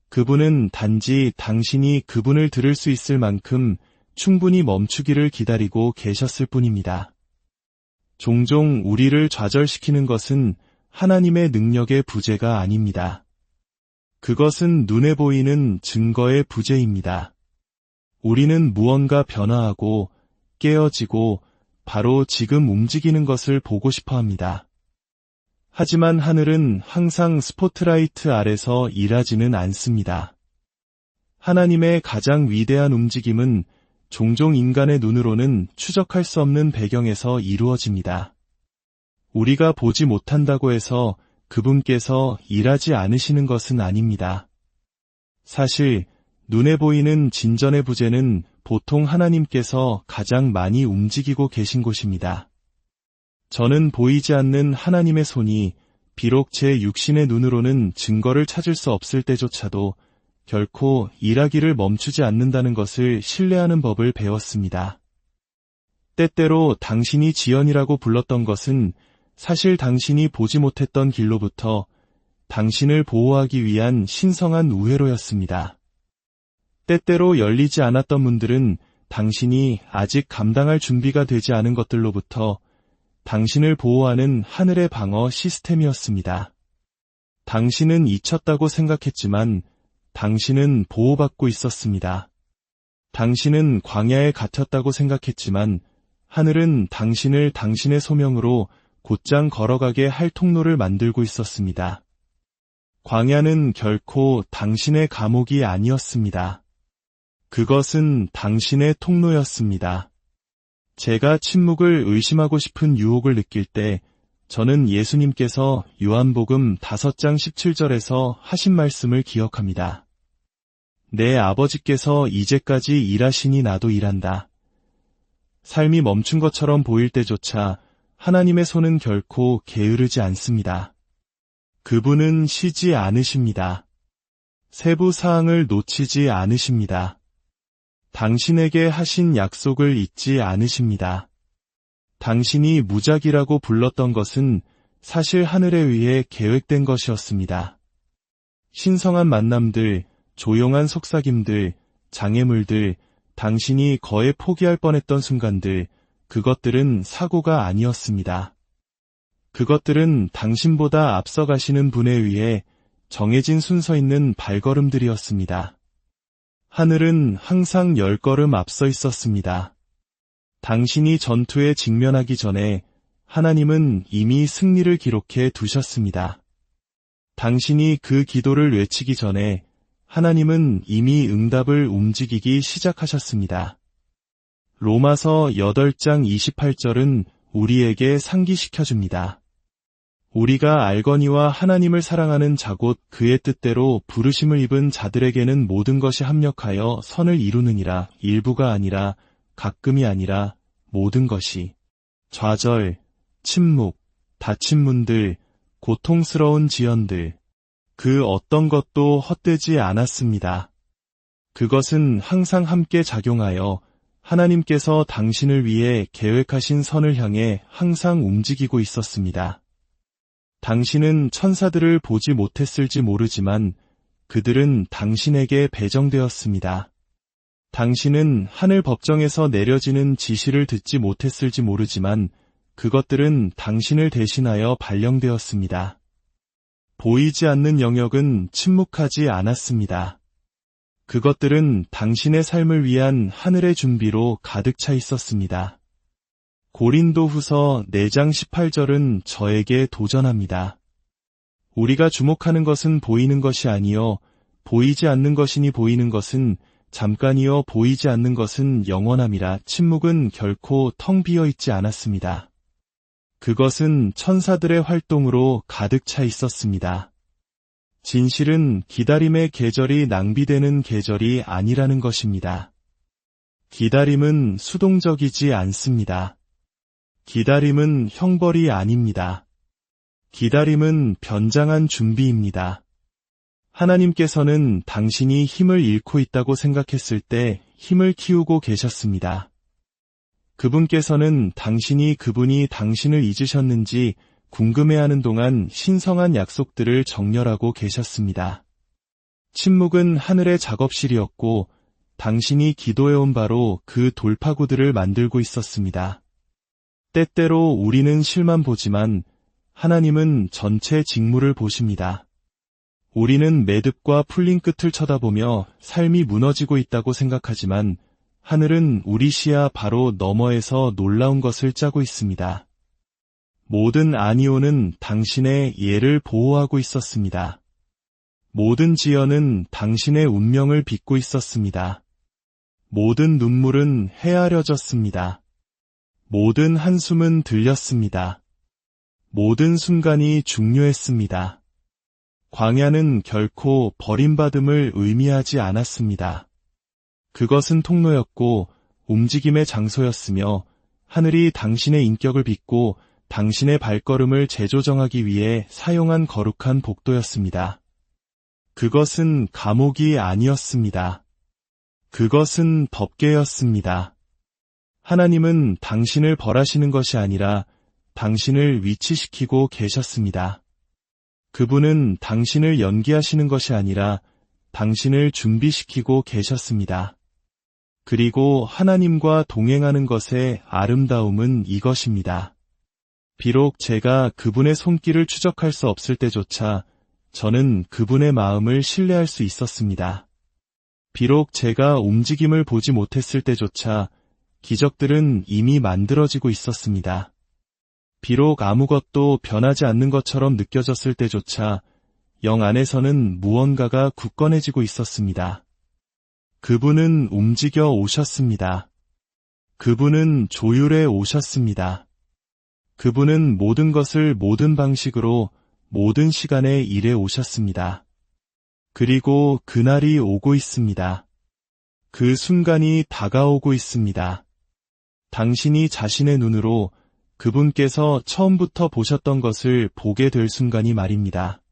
그분은 단지 당신이 그분을 들을 수 있을 만큼 충분히 멈추기를 기다리고 계셨을 뿐입니다. 종종 우리를 좌절시키는 것은 하나님의 능력의 부재가 아닙니다. 그것은 눈에 보이는 증거의 부재입니다. 우리는 무언가 변화하고 깨어지고 바로 지금 움직이는 것을 보고 싶어 합니다. 하지만 하늘은 항상 스포트라이트 아래서 일하지는 않습니다. 하나님의 가장 위대한 움직임은 종종 인간의 눈으로는 추적할 수 없는 배경에서 이루어집니다. 우리가 보지 못한다고 해서 그분께서 일하지 않으시는 것은 아닙니다. 사실 눈에 보이는 진전의 부재는 보통 하나님께서 가장 많이 움직이고 계신 곳입니다. 저는 보이지 않는 하나님의 손이 비록 제 육신의 눈으로는 증거를 찾을 수 없을 때조차도 결코 일하기를 멈추지 않는다는 것을 신뢰하는 법을 배웠습니다. 때때로 당신이 지연이라고 불렀던 것은 사실 당신이 보지 못했던 길로부터 당신을 보호하기 위한 신성한 우회로였습니다. 때때로 열리지 않았던 문들은 당신이 아직 감당할 준비가 되지 않은 것들로부터 당신을 보호하는 하늘의 방어 시스템이었습니다. 당신은 잊혔다고 생각했지만 당신은 보호받고 있었습니다. 당신은 광야에 갇혔다고 생각했지만 하늘은 당신을 당신의 소명으로 곧장 걸어가게 할 통로를 만들고 있었습니다. 광야는 결코 당신의 감옥이 아니었습니다. 그것은 당신의 통로였습니다. 제가 침묵을 의심하고 싶은 유혹을 느낄 때 저는 예수님께서 요한복음 5장 17절에서 하신 말씀을 기억합니다. 내 아버지께서 이제까지 일하시니 나도 일한다. 삶이 멈춘 것처럼 보일 때조차 하나님의 손은 결코 게으르지 않습니다. 그분은 쉬지 않으십니다. 세부 사항을 놓치지 않으십니다. 당신에게 하신 약속을 잊지 않으십니다. 당신이 무작이라고 불렀던 것은 사실 하늘에 의해 계획된 것이었습니다. 신성한 만남들, 조용한 속삭임들, 장애물들, 당신이 거의 포기할 뻔했던 순간들, 그것들은 사고가 아니었습니다. 그것들은 당신보다 앞서가시는 분에 의해 정해진 순서 있는 발걸음들이었습니다. 하늘은 항상 10걸음 앞서 있었습니다. 당신이 전투에 직면하기 전에 하나님은 이미 승리를 기록해 두셨습니다. 당신이 그 기도를 외치기 전에 하나님은 이미 응답을 움직이기 시작하셨습니다. 로마서 8장 28절은 우리에게 상기시켜줍니다. 우리가 알거니와 하나님을 사랑하는 자 곧 그의 뜻대로 부르심을 입은 자들에게는 모든 것이 합력하여 선을 이루느니라. 일부가 아니라 가끔이 아니라 모든 것이. 좌절, 침묵, 닫힌 문들, 고통스러운 지연들, 그 어떤 것도 헛되지 않았습니다. 그것은 항상 함께 작용하여 하나님께서 당신을 위해 계획하신 선을 향해 항상 움직이고 있었습니다. 당신은 천사들을 보지 못했을지 모르지만 그들은 당신에게 배정되었습니다. 당신은 하늘 법정에서 내려지는 지시를 듣지 못했을지 모르지만 그것들은 당신을 대신하여 발령되었습니다. 보이지 않는 영역은 침묵하지 않았습니다. 그것들은 당신의 삶을 위한 하늘의 준비로 가득 차 있었습니다. 고린도후서 4장 18절은 저에게 도전합니다. 우리가 주목하는 것은 보이는 것이 아니요 보이지 않는 것이니 보이는 것은 잠깐이요 보이지 않는 것은 영원함이라. 침묵은 결코 텅 비어 있지 않았습니다. 그것은 천사들의 활동으로 가득 차 있었습니다. 진실은 기다림의 계절이 낭비되는 계절이 아니라는 것입니다. 기다림은 수동적이지 않습니다. 기다림은 형벌이 아닙니다. 기다림은 변장한 준비입니다. 하나님께서는 당신이 힘을 잃고 있다고 생각했을 때 힘을 키우고 계셨습니다. 그분께서는 당신이 그분이 당신을 잊으셨는지 궁금해하는 동안 신성한 약속들을 정렬하고 계셨습니다. 침묵은 하늘의 작업실이었고 당신이 기도해온 바로 그 돌파구들을 만들고 있었습니다. 때때로 우리는 실만 보지만 하나님은 전체 직무를 보십니다. 우리는 매듭과 풀린 끝을 쳐다보며 삶이 무너지고 있다고 생각하지만 하늘은 우리 시야 바로 너머에서 놀라운 것을 짜고 있습니다. 모든 아니오는 당신의 예를 보호하고 있었습니다. 모든 지연은 당신의 운명을 빚고 있었습니다. 모든 눈물은 헤아려졌습니다. 모든 한숨은 들렸습니다. 모든 순간이 중요했습니다. 광야는 결코 버림받음을 의미하지 않았습니다. 그것은 통로였고 움직임의 장소였으며 하늘이 당신의 인격을 빚고 당신의 발걸음을 재조정하기 위해 사용한 거룩한 복도였습니다. 그것은 감옥이 아니었습니다. 그것은 덮개였습니다. 하나님은 당신을 벌하시는 것이 아니라 당신을 위치시키고 계셨습니다. 그분은 당신을 연기하시는 것이 아니라 당신을 준비시키고 계셨습니다. 그리고 하나님과 동행하는 것의 아름다움은 이것입니다. 비록 제가 그분의 손길을 추적할 수 없을 때조차 저는 그분의 마음을 신뢰할 수 있었습니다. 비록 제가 움직임을 보지 못했을 때조차 기적들은 이미 만들어지고 있었습니다. 비록 아무것도 변하지 않는 것처럼 느껴졌을 때조차 영 안에서는 무언가가 굳건해지고 있었습니다. 그분은 움직여 오셨습니다. 그분은 조율해 오셨습니다. 그분은 모든 것을 모든 방식으로 모든 시간에 일해 오셨습니다. 그리고 그날이 오고 있습니다. 그 순간이 다가오고 있습니다. 당신이 자신의 눈으로 그분께서 처음부터 보셨던 것을 보게 될 순간이 말입니다.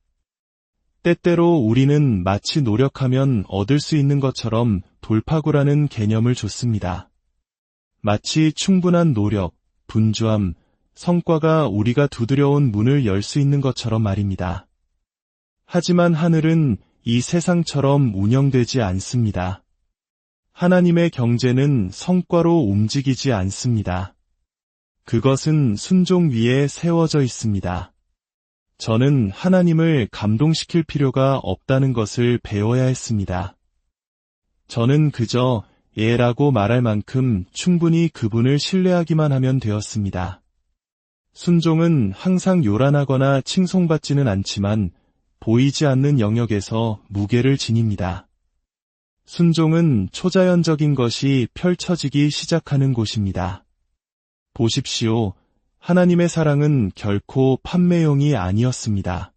때때로 우리는 마치 노력하면 얻을 수 있는 것처럼 돌파구라는 개념을 줬습니다. 마치 충분한 노력, 분주함, 성과가 우리가 두드려온 문을 열 수 있는 것처럼 말입니다. 하지만 하늘은 이 세상처럼 운영되지 않습니다. 하나님의 경제는 성과로 움직이지 않습니다. 그것은 순종 위에 세워져 있습니다. 저는 하나님을 감동시킬 필요가 없다는 것을 배워야 했습니다. 저는 그저 예라고 말할 만큼 충분히 그분을 신뢰하기만 하면 되었습니다. 순종은 항상 요란하거나 칭송받지는 않지만 보이지 않는 영역에서 무게를 지닙니다. 순종은 초자연적인 것이 펼쳐지기 시작하는 곳입니다. 보십시오. 하나님의 사랑은 결코 판매용이 아니었습니다.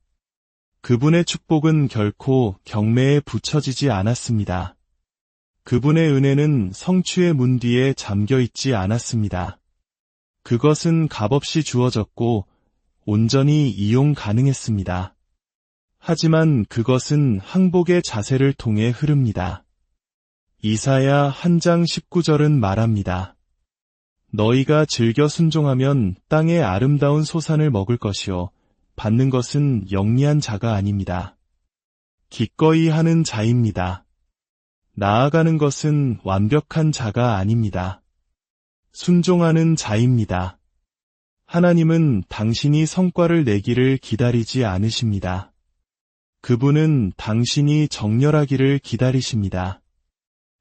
그분의 축복은 결코 경매에 붙여지지 않았습니다. 그분의 은혜는 성취의 문 뒤에 잠겨 있지 않았습니다. 그것은 값없이 주어졌고 온전히 이용 가능했습니다. 하지만 그것은 항복의 자세를 통해 흐릅니다. 이사야 한 장 19절은 말합니다. 너희가 즐겨 순종하면 땅의 아름다운 소산을 먹을 것이요 받는 것은 영리한 자가 아닙니다. 기꺼이 하는 자입니다. 나아가는 것은 완벽한 자가 아닙니다. 순종하는 자입니다. 하나님은 당신이 성과를 내기를 기다리지 않으십니다. 그분은 당신이 정렬하기를 기다리십니다.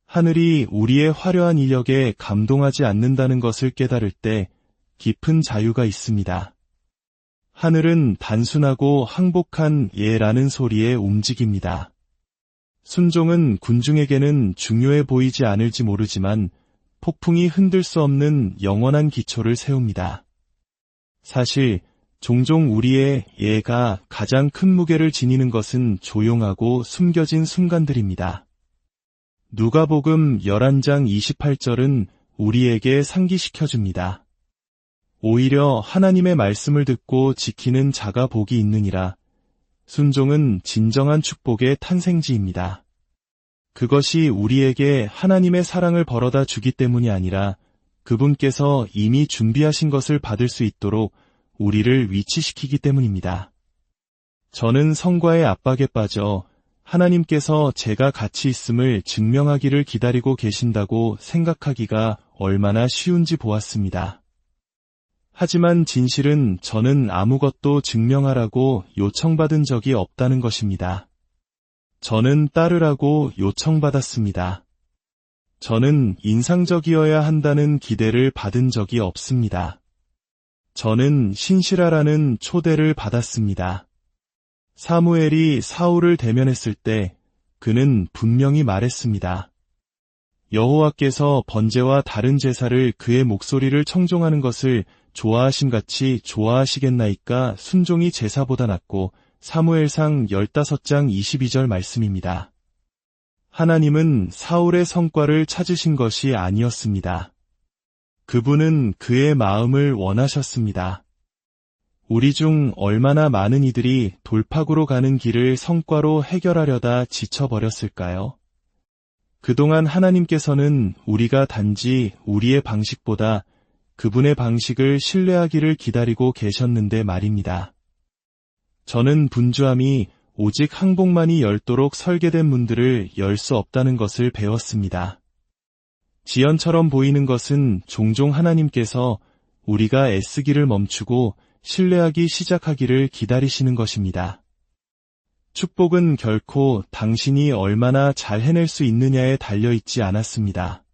하늘이 우리의 화려한 이력에 감동하지 않는다는 것을 깨달을 때 깊은 자유가 있습니다. 하늘은 단순하고 항복한 예라는 소리에 움직입니다. 순종은 군중에게는 중요해 보이지 않을지 모르지만 폭풍이 흔들 수 없는 영원한 기초를 세웁니다. 사실 종종 우리의 예가 가장 큰 무게를 지니는 것은 조용하고 숨겨진 순간들입니다. 누가복음 11장 28절은 우리에게 상기시켜줍니다. 오히려 하나님의 말씀을 듣고 지키는 자가 복이 있느니라. 순종은 진정한 축복의 탄생지입니다. 그것이 우리에게 하나님의 사랑을 벌어다 주기 때문이 아니라 그분께서 이미 준비하신 것을 받을 수 있도록 우리를 위치시키기 때문입니다. 저는 성과의 압박에 빠져 하나님께서 제가 같이 있음을 증명하기를 기다리고 계신다고 생각하기가 얼마나 쉬운지 보았습니다. 하지만 진실은 저는 아무것도 증명하라고 요청받은 적이 없다는 것입니다. 저는 따르라고 요청받았습니다. 저는 인상적이어야 한다는 기대를 받은 적이 없습니다. 저는 신실하라는 초대를 받았습니다. 사무엘이 사울을 대면했을 때 그는 분명히 말했습니다. 여호와께서 번제와 다른 제사를 그의 목소리를 청종하는 것을 좋아하심같이 좋아하시겠나이까. 순종이 제사보다 낫고. 사무엘상 15장 22절 말씀입니다. 하나님은 사울의 성과를 찾으신 것이 아니었습니다. 그분은 그의 마음을 원하셨습니다. 우리 중 얼마나 많은 이들이 돌파구로 가는 길을 성과로 해결하려다 지쳐버렸을까요? 그동안 하나님께서는 우리가 단지 우리의 방식보다 그분의 방식을 신뢰하기를 기다리고 계셨는데 말입니다. 저는 분주함이 오직 항복만이 열도록 설계된 문들을 열 수 없다는 것을 배웠습니다. 지연처럼 보이는 것은 종종 하나님께서 우리가 애쓰기를 멈추고 신뢰하기 시작하기를 기다리시는 것입니다. 축복은 결코 당신이 얼마나 잘 해낼 수 있느냐에 달려있지 않았습니다.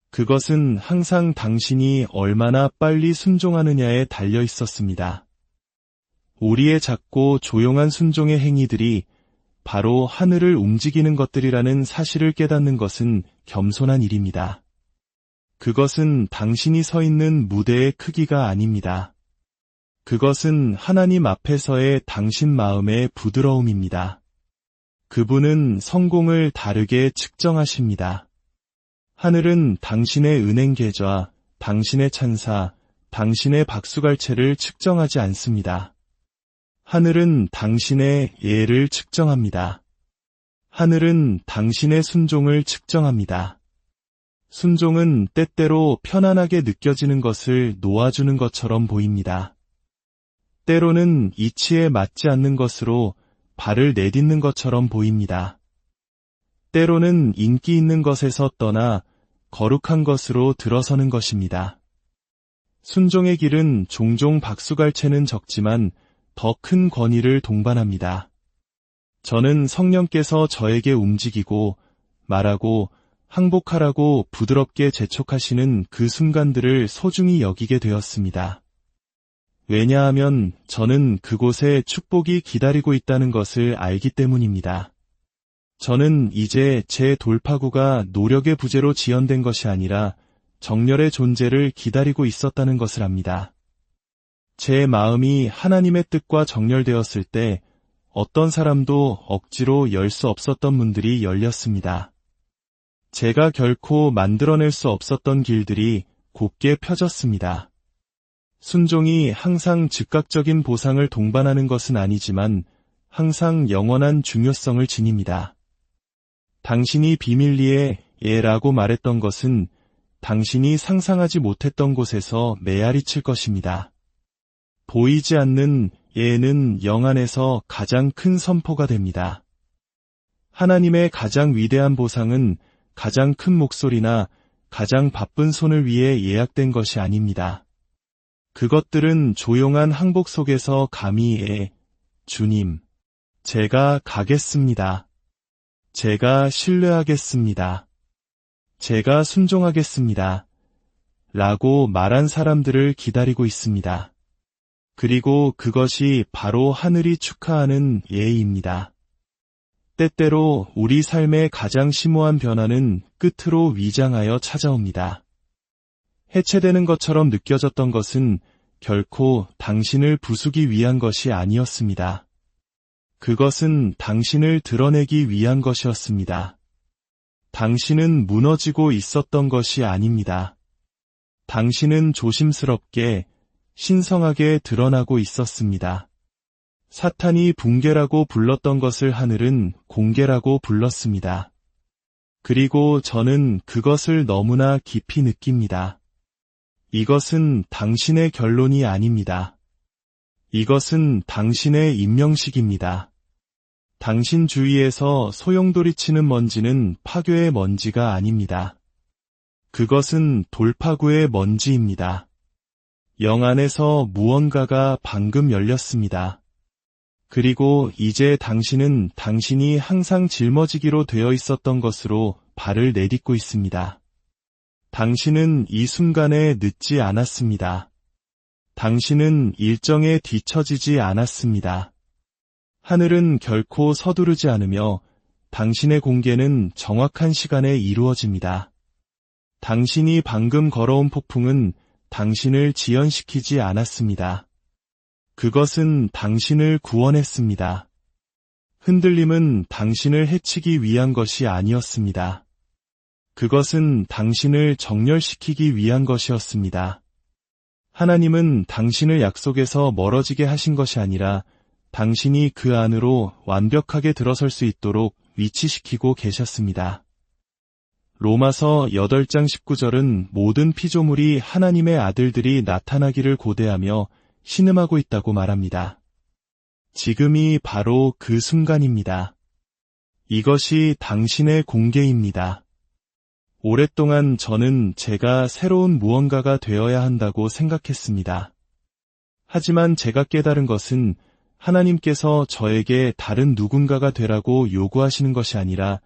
그것은 항상 당신이 얼마나 빨리 순종하느냐에 달려있었습니다. 우리의 작고 조용한 순종의 행위들이 바로 하늘을 움직이는 것들이라는 사실을 깨닫는 것은 겸손한 일입니다. 그것은 당신이 서 있는 무대의 크기가 아닙니다. 그것은 하나님 앞에서의 당신 마음의 부드러움입니다. 그분은 성공을 다르게 측정하십니다. 하늘은 당신의 은행 계좌, 당신의 찬사, 당신의 박수갈채를 측정하지 않습니다. 하늘은 당신의 예를 측정합니다. 하늘은 당신의 순종을 측정합니다. 순종은 때때로 편안하게 느껴지는 것을 놓아주는 것처럼 보입니다. 때로는 이치에 맞지 않는 것으로 발을 내딛는 것처럼 보입니다. 때로는 인기 있는 것에서 떠나 거룩한 것으로 들어서는 것입니다. 순종의 길은 종종 박수갈채는 적지만 더 큰 권위를 동반합니다. 저는 성령께서 저에게 움직이고 말하고 항복하라고 부드럽게 재촉하시는 그 순간들을 소중히 여기게 되었습니다. 왜냐하면 저는 그곳에 축복이 기다리고 있다는 것을 알기 때문입니다. 저는 이제 제 돌파구가 노력의 부재로 지연된 것이 아니라 정렬의 존재를 기다리고 있었다는 것을 압니다. 제 마음이 하나님의 뜻과 정렬되었을 때 어떤 사람도 억지로 열 수 없었던 문들이 열렸습니다. 제가 결코 만들어낼 수 없었던 길들이 곱게 펴졌습니다. 순종이 항상 즉각적인 보상을 동반하는 것은 아니지만 항상 영원한 중요성을 지닙니다. 당신이 비밀리에 예라고 말했던 것은 당신이 상상하지 못했던 곳에서 메아리 칠 것입니다. 보이지 않는 예는 영 안에서 가장 큰 선포가 됩니다. 하나님의 가장 위대한 보상은 가장 큰 목소리나 가장 바쁜 손을 위해 예약된 것이 아닙니다. 그것들은 조용한 항복 속에서 감히 주님, 제가 가겠습니다. 제가 신뢰하겠습니다. 제가 순종하겠습니다. 라고 말한 사람들을 기다리고 있습니다. 그리고 그것이 바로 하늘이 축하하는 예입니다. 때때로 우리 삶의 가장 심오한 변화는 끝으로 위장하여 찾아옵니다. 해체되는 것처럼 느껴졌던 것은 결코 당신을 부수기 위한 것이 아니었습니다. 그것은 당신을 드러내기 위한 것이었습니다. 당신은 무너지고 있었던 것이 아닙니다. 당신은 조심스럽게, 신성하게 드러나고 있었습니다. 사탄이 붕괴라고 불렀던 것을 하늘은 공개라고 불렀습니다. 그리고 저는 그것을 너무나 깊이 느낍니다. 이것은 당신의 결론이 아닙니다. 이것은 당신의 임명식입니다. 당신 주위에서 소용돌이치는 먼지는 파괴의 먼지가 아닙니다. 그것은 돌파구의 먼지입니다. 영 안에서 무언가가 방금 열렸습니다. 그리고 이제 당신은 당신이 항상 짊어지기로 되어 있었던 것으로 발을 내딛고 있습니다. 당신은 이 순간에 늦지 않았습니다. 당신은 일정에 뒤처지지 않았습니다. 하늘은 결코 서두르지 않으며 당신의 공개는 정확한 시간에 이루어집니다. 당신이 방금 걸어온 폭풍은 당신을 지연시키지 않았습니다. 그것은 당신을 구원했습니다. 흔들림은 당신을 해치기 위한 것이 아니었습니다. 그것은 당신을 정렬시키기 위한 것이었습니다. 하나님은 당신을 약속에서 멀어지게 하신 것이 아니라 당신이 그 안으로 완벽하게 들어설 수 있도록 위치시키고 계셨습니다. 로마서 8장 19절은 모든 피조물이 하나님의 아들들이 나타나기를 고대하며 신음하고 있다고 말합니다. 지금이 바로 그 순간입니다. 이것이 당신의 공개입니다. 오랫동안 저는 제가 새로운 무언가가 되어야 한다고 생각했습니다. 하지만 제가 깨달은 것은 하나님께서 저에게 다른 누군가가 되라고 요구하시는 것이 아니라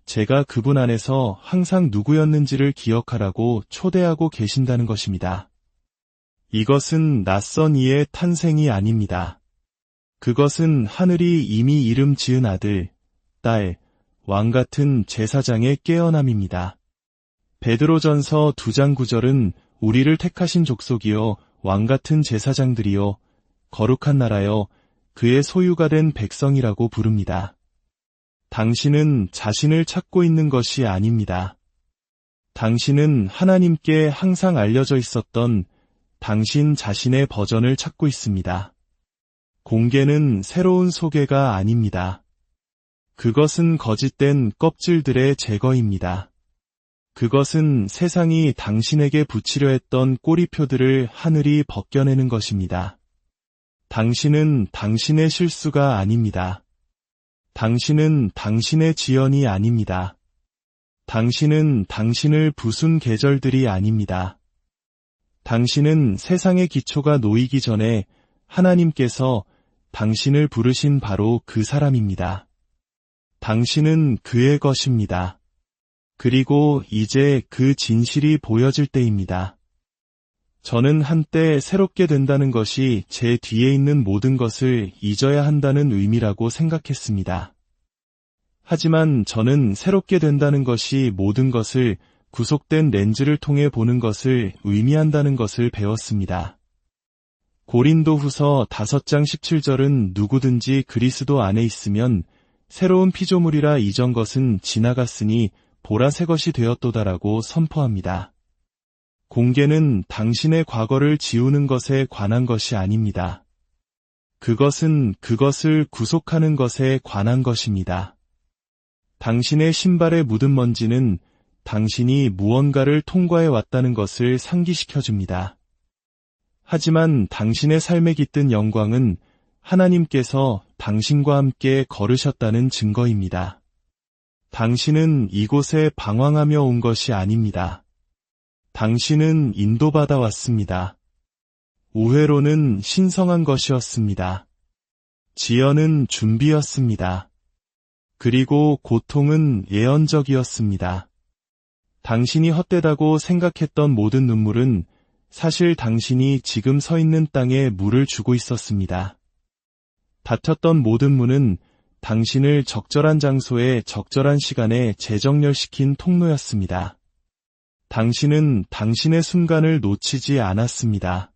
제가 그분 안에서 항상 누구였는지를 기억하라고 초대하고 계신다는 것입니다. 이것은 낯선 이의 탄생이 아닙니다. 그것은 하늘이 이미 이름 지은 아들, 딸, 왕 같은 제사장의 깨어남입니다. 베드로전서 2장 9절은 우리를 택하신 족속이요 왕 같은 제사장들이요 거룩한 나라요 그의 소유가 된 백성이라고 부릅니다. 당신은 자신을 찾고 있는 것이 아닙니다. 당신은 하나님께 항상 알려져 있었던 당신 자신의 버전을 찾고 있습니다. 공개는 새로운 소개가 아닙니다. 그것은 거짓된 껍질들의 제거입니다. 그것은 세상이 당신에게 붙이려 했던 꼬리표들을 하늘이 벗겨내는 것입니다. 당신은 당신의 실수가 아닙니다. 당신은 당신의 지연이 아닙니다. 당신은 당신을 부순 계절들이 아닙니다. 당신은 세상의 기초가 놓이기 전에 하나님께서 당신을 부르신 바로 그 사람입니다. 당신은 그의 것입니다. 그리고 이제 그 진실이 보여질 때입니다. 저는 한때 새롭게 된다는 것이 제 뒤에 있는 모든 것을 잊어야 한다는 의미라고 생각했습니다. 하지만 저는 새롭게 된다는 것이 모든 것을 구속된 렌즈를 통해 보는 것을 의미한다는 것을 배웠습니다. 고린도후서 5장 17절은 누구든지 그리스도 안에 있으면 새로운 피조물이라 이전 것은 지나갔으니 보라 새 것이 되었도다라고 선포합니다. 공개는 당신의 과거를 지우는 것에 관한 것이 아닙니다. 그것은 그것을 구속하는 것에 관한 것입니다. 당신의 신발에 묻은 먼지는 당신이 무언가를 통과해 왔다는 것을 상기시켜줍니다. 하지만 당신의 삶에 깃든 영광은 하나님께서 당신과 함께 걸으셨다는 증거입니다. 당신은 이곳에 방황하며 온 것이 아닙니다. 당신은 인도받아 왔습니다. 우회로는 신성한 것이었습니다. 지연은 준비였습니다. 그리고 고통은 예언적이었습니다. 당신이 헛되다고 생각했던 모든 눈물은 사실 당신이 지금 서 있는 땅에 물을 주고 있었습니다. 닫혔던 모든 문은 당신을 적절한 장소에 적절한 시간에 재정렬시킨 통로였습니다. 당신은 당신의 순간을 놓치지 않았습니다.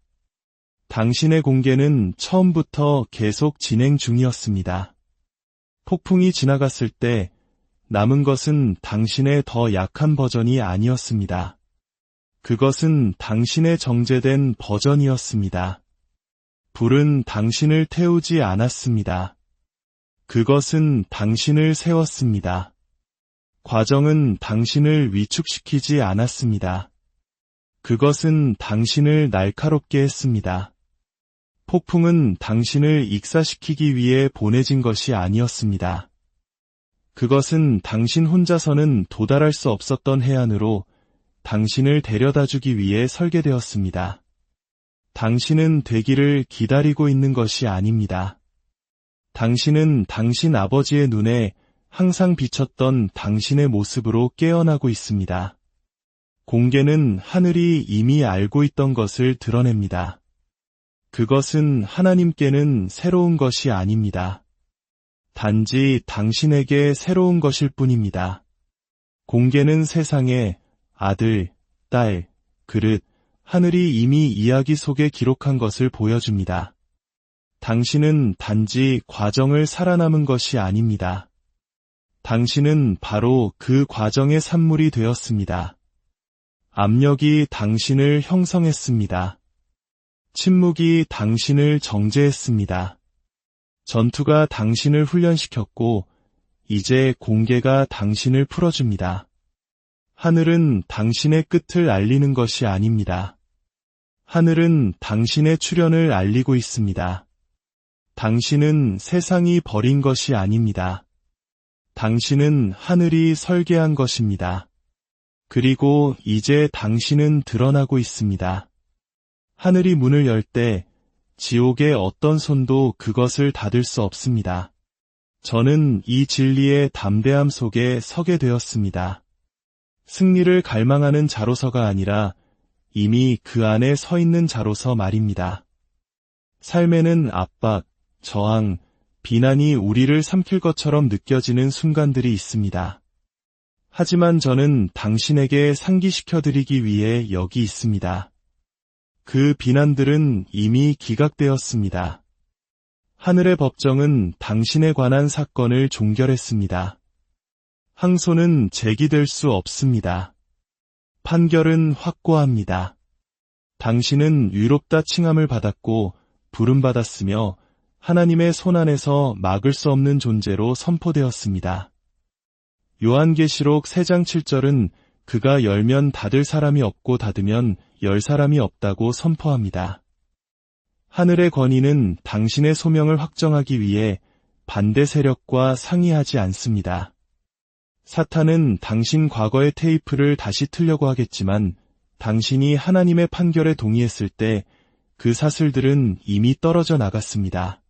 당신의 공개는 처음부터 계속 진행 중이었습니다. 폭풍이 지나갔을 때 남은 것은 당신의 더 약한 버전이 아니었습니다. 그것은 당신의 정제된 버전이었습니다. 불은 당신을 태우지 않았습니다. 그것은 당신을 세웠습니다. 과정은 당신을 위축시키지 않았습니다. 그것은 당신을 날카롭게 했습니다. 폭풍은 당신을 익사시키기 위해 보내진 것이 아니었습니다. 그것은 당신 혼자서는 도달할 수 없었던 해안으로 당신을 데려다주기 위해 설계되었습니다. 당신은 되기를 기다리고 있는 것이 아닙니다. 당신은 당신 아버지의 눈에 항상 비쳤던 당신의 모습으로 깨어나고 있습니다. 공개는 하늘이 이미 알고 있던 것을 드러냅니다. 그것은 하나님께는 새로운 것이 아닙니다. 단지 당신에게 새로운 것일 뿐입니다. 공개는 세상에 아들, 딸, 그릇, 하늘이 이미 이야기 속에 기록한 것을 보여줍니다. 당신은 단지 과정을 살아남은 것이 아닙니다. 당신은 바로 그 과정의 산물이 되었습니다. 압력이 당신을 형성했습니다. 침묵이 당신을 정제했습니다. 전투가 당신을 훈련시켰고 이제 공개가 당신을 풀어줍니다. 하늘은 당신의 끝을 알리는 것이 아닙니다. 하늘은 당신의 출현을 알리고 있습니다. 당신은 세상이 버린 것이 아닙니다. 당신은 하늘이 설계한 것입니다. 그리고 이제 당신은 드러나고 있습니다. 하늘이 문을 열 때 지옥의 어떤 손도 그것을 닫을 수 없습니다. 저는 이 진리의 담대함 속에 서게 되었습니다. 승리를 갈망하는 자로서가 아니라 이미 그 안에 서 있는 자로서 말입니다. 삶에는 압박, 저항, 비난이 우리를 삼킬 것처럼 느껴지는 순간들이 있습니다. 하지만 저는 당신에게 상기시켜드리기 위해 여기 있습니다. 그 비난들은 이미 기각되었습니다. 하늘의 법정은 당신에 관한 사건을 종결했습니다. 항소는 제기될 수 없습니다. 판결은 확고합니다. 당신은 위롭다 칭함을 받았고 부름받았으며 하나님의 손안에서 막을 수 없는 존재로 선포되었습니다. 요한계시록 3장 7절은 그가 열면 닫을 사람이 없고 닫으면 열 사람이 없다고 선포합니다. 하늘의 권위는 당신의 소명을 확정하기 위해 반대 세력과 상의하지 않습니다. 사탄은 당신 과거의 테이프를 다시 틀려고 하겠지만 당신이 하나님의 판결에 동의했을 때 그 사슬들은 이미 떨어져 나갔습니다.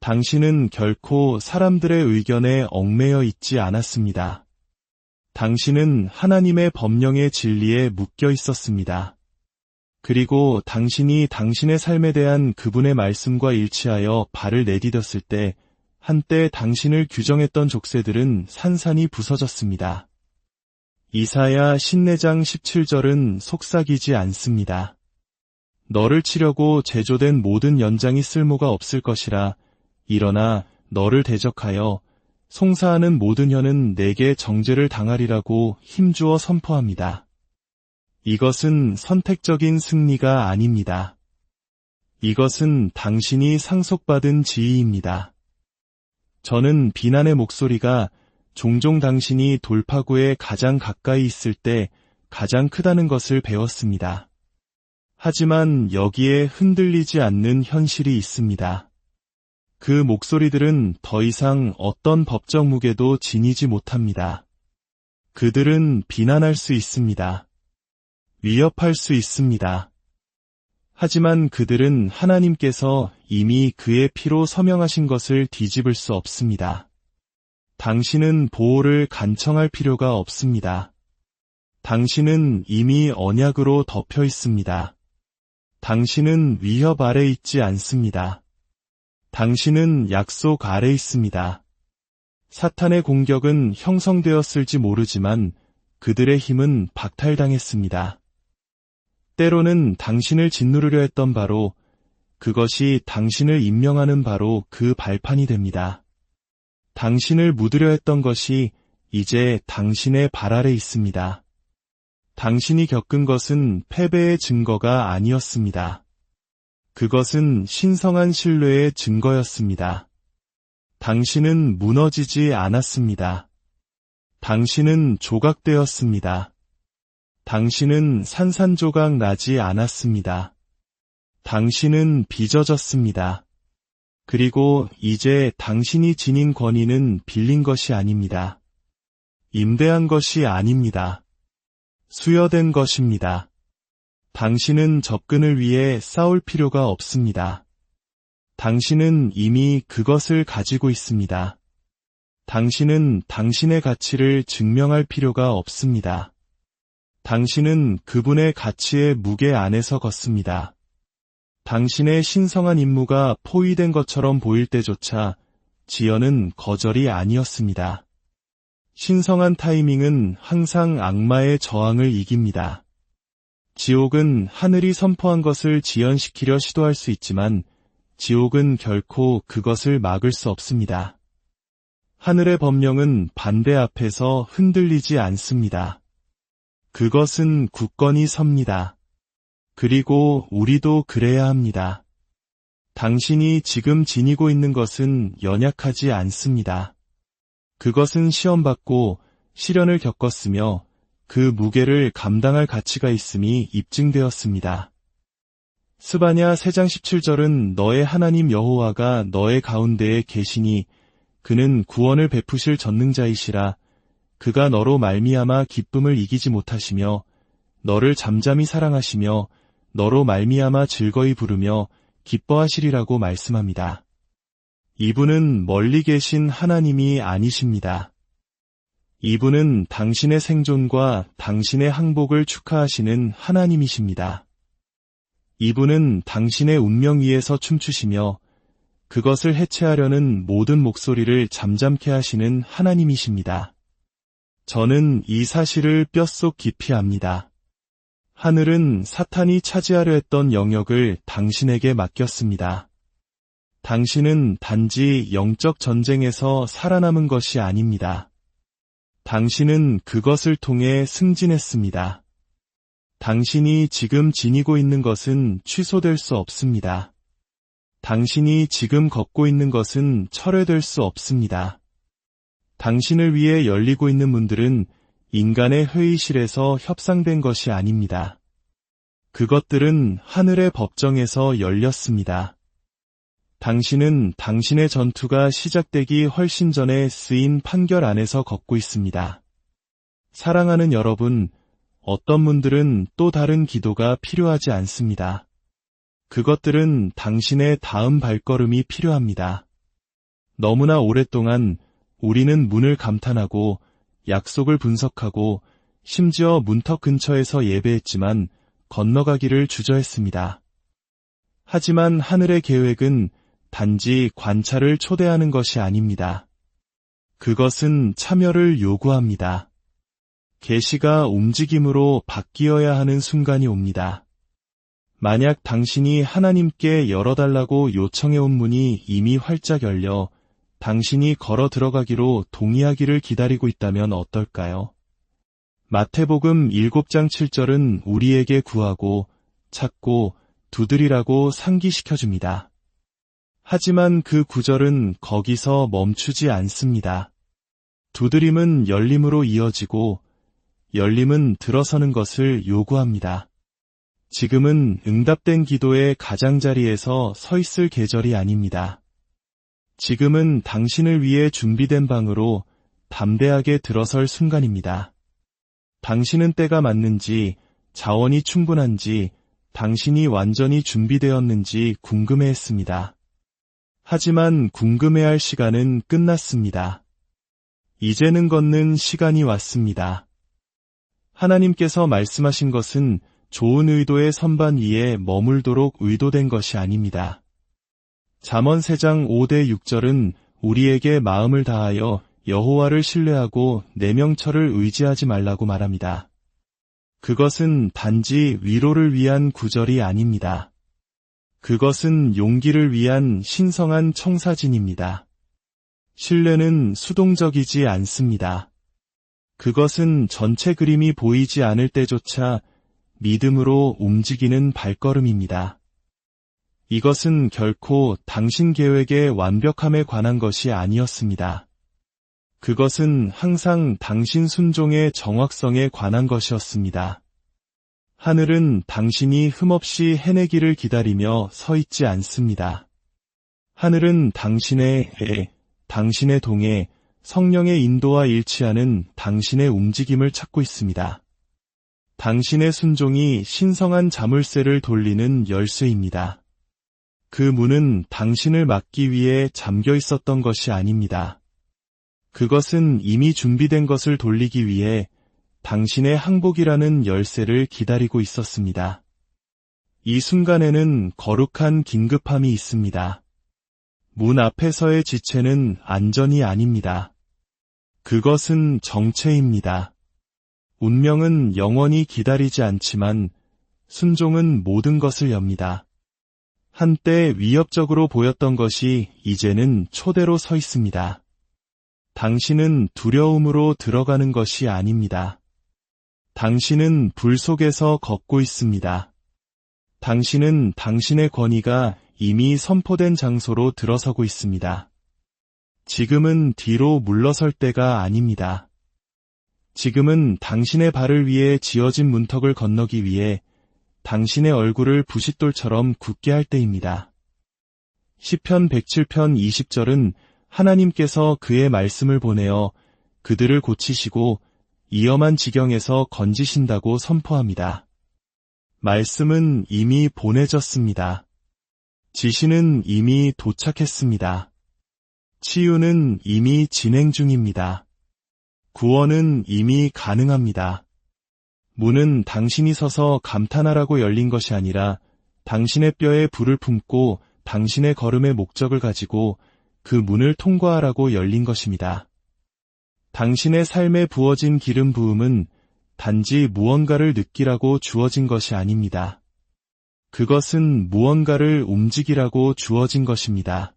당신은 결코 사람들의 의견에 얽매여 있지 않았습니다. 당신은 하나님의 법령의 진리에 묶여 있었습니다. 그리고 당신이 당신의 삶에 대한 그분의 말씀과 일치하여 발을 내디뎠을 때 한때 당신을 규정했던 족쇄들은 산산이 부서졌습니다. 이사야 54장 17절은 속삭이지 않습니다. 너를 치려고 제조된 모든 연장이 쓸모가 없을 것이라. 일어나 너를 대적하여 송사하는 모든 혀는 내게 정죄를 당하리라고 힘주어 선포합니다. 이것은 선택적인 승리가 아닙니다. 이것은 당신이 상속받은 지위입니다. 저는 비난의 목소리가 종종 당신이 돌파구에 가장 가까이 있을 때 가장 크다는 것을 배웠습니다. 하지만 여기에 흔들리지 않는 현실이 있습니다. 그 목소리들은 더 이상 어떤 법적 무게도 지니지 못합니다. 그들은 비난할 수 있습니다. 위협할 수 있습니다. 하지만 그들은 하나님께서 이미 그의 피로 서명하신 것을 뒤집을 수 없습니다. 당신은 보호를 간청할 필요가 없습니다. 당신은 이미 언약으로 덮여 있습니다. 당신은 위협 아래 있지 않습니다. 당신은 약속 아래 있습니다. 사탄의 공격은 형성되었을지 모르지만 그들의 힘은 박탈당했습니다. 때로는 당신을 짓누르려 했던 바로 그것이 당신을 임명하는 바로 그 발판이 됩니다. 당신을 묻으려 했던 것이 이제 당신의 발 아래 있습니다. 당신이 겪은 것은 패배의 증거가 아니었습니다. 그것은 신성한 신뢰의 증거였습니다. 당신은 무너지지 않았습니다. 당신은 조각되었습니다. 당신은 산산조각 나지 않았습니다. 당신은 빚어졌습니다. 그리고 이제 당신이 지닌 권위는 빌린 것이 아닙니다. 임대한 것이 아닙니다. 수여된 것입니다. 당신은 접근을 위해 싸울 필요가 없습니다. 당신은 이미 그것을 가지고 있습니다. 당신은 당신의 가치를 증명할 필요가 없습니다. 당신은 그분의 가치의 무게 안에서 걷습니다. 당신의 신성한 임무가 포위된 것처럼 보일 때조차 지연은 거절이 아니었습니다. 신성한 타이밍은 항상 악마의 저항을 이깁니다. 지옥은 하늘이 선포한 것을 지연시키려 시도할 수 있지만 지옥은 결코 그것을 막을 수 없습니다. 하늘의 법령은 반대 앞에서 흔들리지 않습니다. 그것은 굳건히 섭니다. 그리고 우리도 그래야 합니다. 당신이 지금 지니고 있는 것은 연약하지 않습니다. 그것은 시험받고 시련을 겪었으며 그 무게를 감당할 가치가 있음이 입증되었습니다. 스바냐 3장 17절은 너의 하나님 여호와가 너의 가운데에 계시니 그는 구원을 베푸실 전능자이시라. 그가 너로 말미암아 기쁨을 이기지 못하시며 너를 잠잠히 사랑하시며 너로 말미암아 즐거이 부르며 기뻐하시리라고 말씀합니다. 이분은 멀리 계신 하나님이 아니십니다. 이분은 당신의 생존과 당신의 항복을 축하하시는 하나님이십니다. 이분은 당신의 운명 위에서 춤추시며 그것을 해체하려는 모든 목소리를 잠잠케 하시는 하나님이십니다. 저는 이 사실을 뼛속 깊이 압니다. 하늘은 사탄이 차지하려 했던 영역을 당신에게 맡겼습니다. 당신은 단지 영적 전쟁에서 살아남은 것이 아닙니다. 당신은 그것을 통해 승진했습니다. 당신이 지금 지니고 있는 것은 취소될 수 없습니다. 당신이 지금 걷고 있는 것은 철회될 수 없습니다. 당신을 위해 열리고 있는 문들은 인간의 회의실에서 협상된 것이 아닙니다. 그것들은 하늘의 법정에서 열렸습니다. 당신은 당신의 전투가 시작되기 훨씬 전에 쓰인 판결 안에서 걷고 있습니다. 사랑하는 여러분, 어떤 분들은 또 다른 기도가 필요하지 않습니다. 그것들은 당신의 다음 발걸음이 필요합니다. 너무나 오랫동안 우리는 문을 감탄하고 약속을 분석하고 심지어 문턱 근처에서 예배했지만 건너가기를 주저했습니다. 하지만 하늘의 계획은 단지 관찰을 초대하는 것이 아닙니다. 그것은 참여를 요구합니다. 계시가 움직임으로 바뀌어야 하는 순간이 옵니다. 만약 당신이 하나님께 열어달라고 요청해온 문이 이미 활짝 열려 당신이 걸어 들어가기로 동의하기를 기다리고 있다면 어떨까요? 마태복음 7장 7절은 우리에게 구하고 찾고 두드리라고 상기시켜줍니다. 하지만 그 구절은 거기서 멈추지 않습니다. 두드림은 열림으로 이어지고 열림은 들어서는 것을 요구합니다. 지금은 응답된 기도의 가장자리에서 서 있을 계절이 아닙니다. 지금은 당신을 위해 준비된 방으로 담대하게 들어설 순간입니다. 당신은 때가 맞는지, 자원이 충분한지, 당신이 완전히 준비되었는지 궁금해했습니다. 하지만 궁금해할 시간은 끝났습니다. 이제는 걷는 시간이 왔습니다. 하나님께서 말씀하신 것은 좋은 의도의 선반 위에 머물도록 의도된 것이 아닙니다. 잠언 3장 5-6절은 우리에게 마음을 다하여 여호와를 신뢰하고 내 명철을 의지하지 말라고 말합니다. 그것은 단지 위로를 위한 구절이 아닙니다. 그것은 용기를 위한 신성한 청사진입니다. 신뢰는 수동적이지 않습니다. 그것은 전체 그림이 보이지 않을 때조차 믿음으로 움직이는 발걸음입니다. 이것은 결코 당신 계획의 완벽함에 관한 것이 아니었습니다. 그것은 항상 당신 순종의 정확성에 관한 것이었습니다. 하늘은 당신이 흠없이 해내기를 기다리며 서 있지 않습니다. 하늘은 당신의 애, 당신의 동해, 성령의 인도와 일치하는 당신의 움직임을 찾고 있습니다. 당신의 순종이 신성한 자물쇠를 돌리는 열쇠입니다. 그 문은 당신을 막기 위해 잠겨 있었던 것이 아닙니다. 그것은 이미 준비된 것을 돌리기 위해 당신의 항복이라는 열쇠를 기다리고 있었습니다. 이 순간에는 거룩한 긴급함이 있습니다. 문 앞에서의 지체는 안전이 아닙니다. 그것은 정체입니다. 운명은 영원히 기다리지 않지만 순종은 모든 것을 엽니다. 한때 위협적으로 보였던 것이 이제는 초대로 서 있습니다. 당신은 두려움으로 들어가는 것이 아닙니다. 당신은 불 속에서 걷고 있습니다. 당신은 당신의 권위가 이미 선포된 장소로 들어서고 있습니다. 지금은 뒤로 물러설 때가 아닙니다. 지금은 당신의 발을 위해 지어진 문턱을 건너기 위해 당신의 얼굴을 부싯돌처럼 굳게 할 때입니다. 시편 107편 20절은 하나님께서 그의 말씀을 보내어 그들을 고치시고 위험한 지경에서 건지신다고 선포합니다. 말씀은 이미 보내졌습니다. 지시는 이미 도착했습니다. 치유는 이미 진행 중입니다. 구원은 이미 가능합니다. 문은 당신이 서서 감탄하라고 열린 것이 아니라 당신의 뼈에 불을 품고 당신의 걸음의 목적을 가지고 그 문을 통과하라고 열린 것입니다. 당신의 삶에 부어진 기름 부음은 단지 무언가를 느끼라고 주어진 것이 아닙니다. 그것은 무언가를 움직이라고 주어진 것입니다.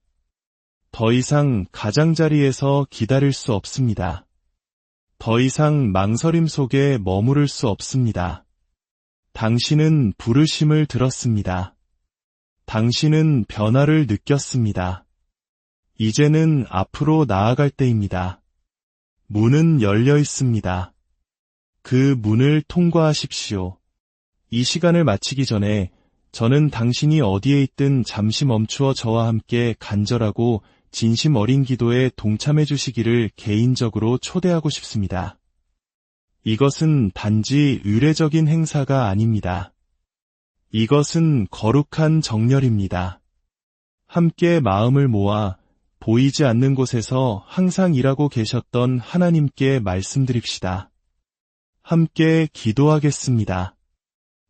더 이상 가장자리에서 기다릴 수 없습니다. 더 이상 망설임 속에 머무를 수 없습니다. 당신은 부르심을 들었습니다. 당신은 변화를 느꼈습니다. 이제는 앞으로 나아갈 때입니다. 문은 열려 있습니다. 그 문을 통과하십시오. 이 시간을 마치기 전에 저는 당신이 어디에 있든 잠시 멈추어 저와 함께 간절하고 진심 어린 기도에 동참해 주시기를 개인적으로 초대하고 싶습니다. 이것은 단지 의례적인 행사가 아닙니다. 이것은 거룩한 정렬입니다. 함께 마음을 모아 보이지 않는 곳에서 항상 일하고 계셨던 하나님께 말씀드립시다. 함께 기도하겠습니다.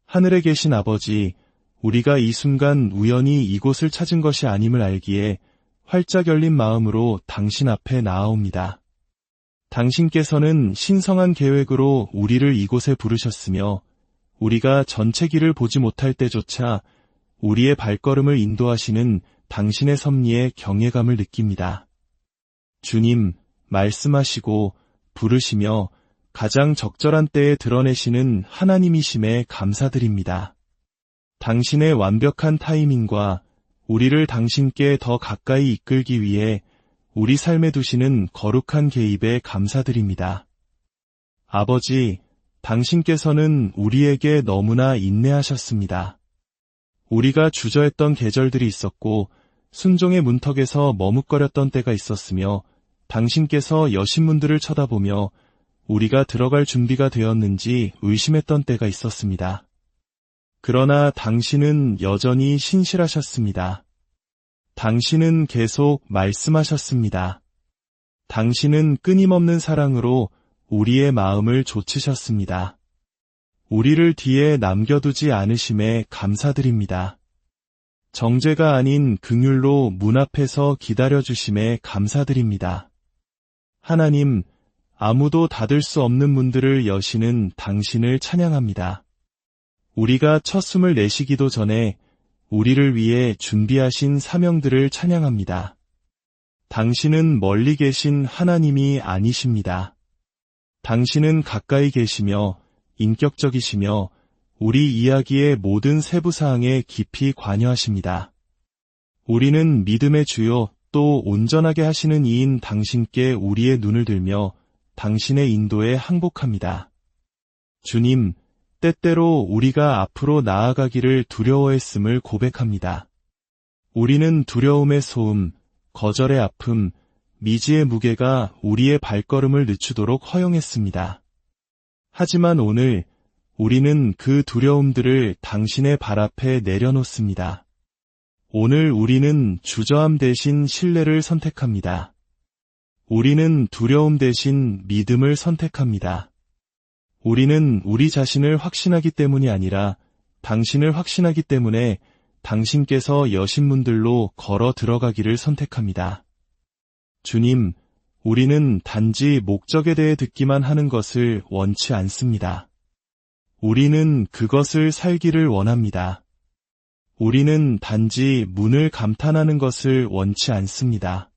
하늘에 계신 아버지, 우리가 이 순간 우연히 이곳을 찾은 것이 아님을 알기에 활짝 열린 마음으로 당신 앞에 나아옵니다. 당신께서는 신성한 계획으로 우리를 이곳에 부르셨으며 우리가 전체 길을 보지 못할 때조차 우리의 발걸음을 인도하시는 당신의 섭리에 경외감을 느낍니다. 주님, 말씀하시고 부르시며 가장 적절한 때에 드러내시는 하나님이심에 감사드립니다. 당신의 완벽한 타이밍과 우리를 당신께 더 가까이 이끌기 위해 우리 삶에 두시는 거룩한 개입에 감사드립니다. 아버지, 당신께서는 우리에게 너무나 인내하셨습니다. 우리가 주저했던 계절들이 있었고 순종의 문턱에서 머뭇거렸던 때가 있었으며 당신께서 여신문들을 쳐다보며 우리가 들어갈 준비가 되었는지 의심했던 때가 있었습니다. 그러나 당신은 여전히 신실하셨습니다. 당신은 계속 말씀하셨습니다. 당신은 끊임없는 사랑으로 우리의 마음을 좇으셨습니다. 우리를 뒤에 남겨두지 않으심에 감사드립니다. 정죄가 아닌 긍휼로 문 앞에서 기다려주심에 감사드립니다. 하나님, 아무도 닫을 수 없는 문들을 여시는 당신을 찬양합니다. 우리가 첫 숨을 내쉬기도 전에 우리를 위해 준비하신 사명들을 찬양합니다. 당신은 멀리 계신 하나님이 아니십니다. 당신은 가까이 계시며 인격적이시며 우리 이야기의 모든 세부사항에 깊이 관여하십니다. 우리는 믿음의 주요 또 온전하게 하시는 이인 당신께 우리의 눈을 들며 당신의 인도에 항복합니다. 주님, 때때로 우리가 앞으로 나아가기를 두려워했음을 고백합니다. 우리는 두려움의 소음, 거절의 아픔, 미지의 무게가 우리의 발걸음을 늦추도록 허용했습니다. 하지만 오늘 우리는 그 두려움들을 당신의 발 앞에 내려놓습니다. 오늘 우리는 주저함 대신 신뢰를 선택합니다. 우리는 두려움 대신 믿음을 선택합니다. 우리는 우리 자신을 확신하기 때문이 아니라 당신을 확신하기 때문에 당신께서 여신 문들로 걸어 들어가기를 선택합니다. 주님, 우리는 단지 목적에 대해 듣기만 하는 것을 원치 않습니다. 우리는 그것을 살기를 원합니다. 우리는 단지 문을 감탄하는 것을 원치 않습니다.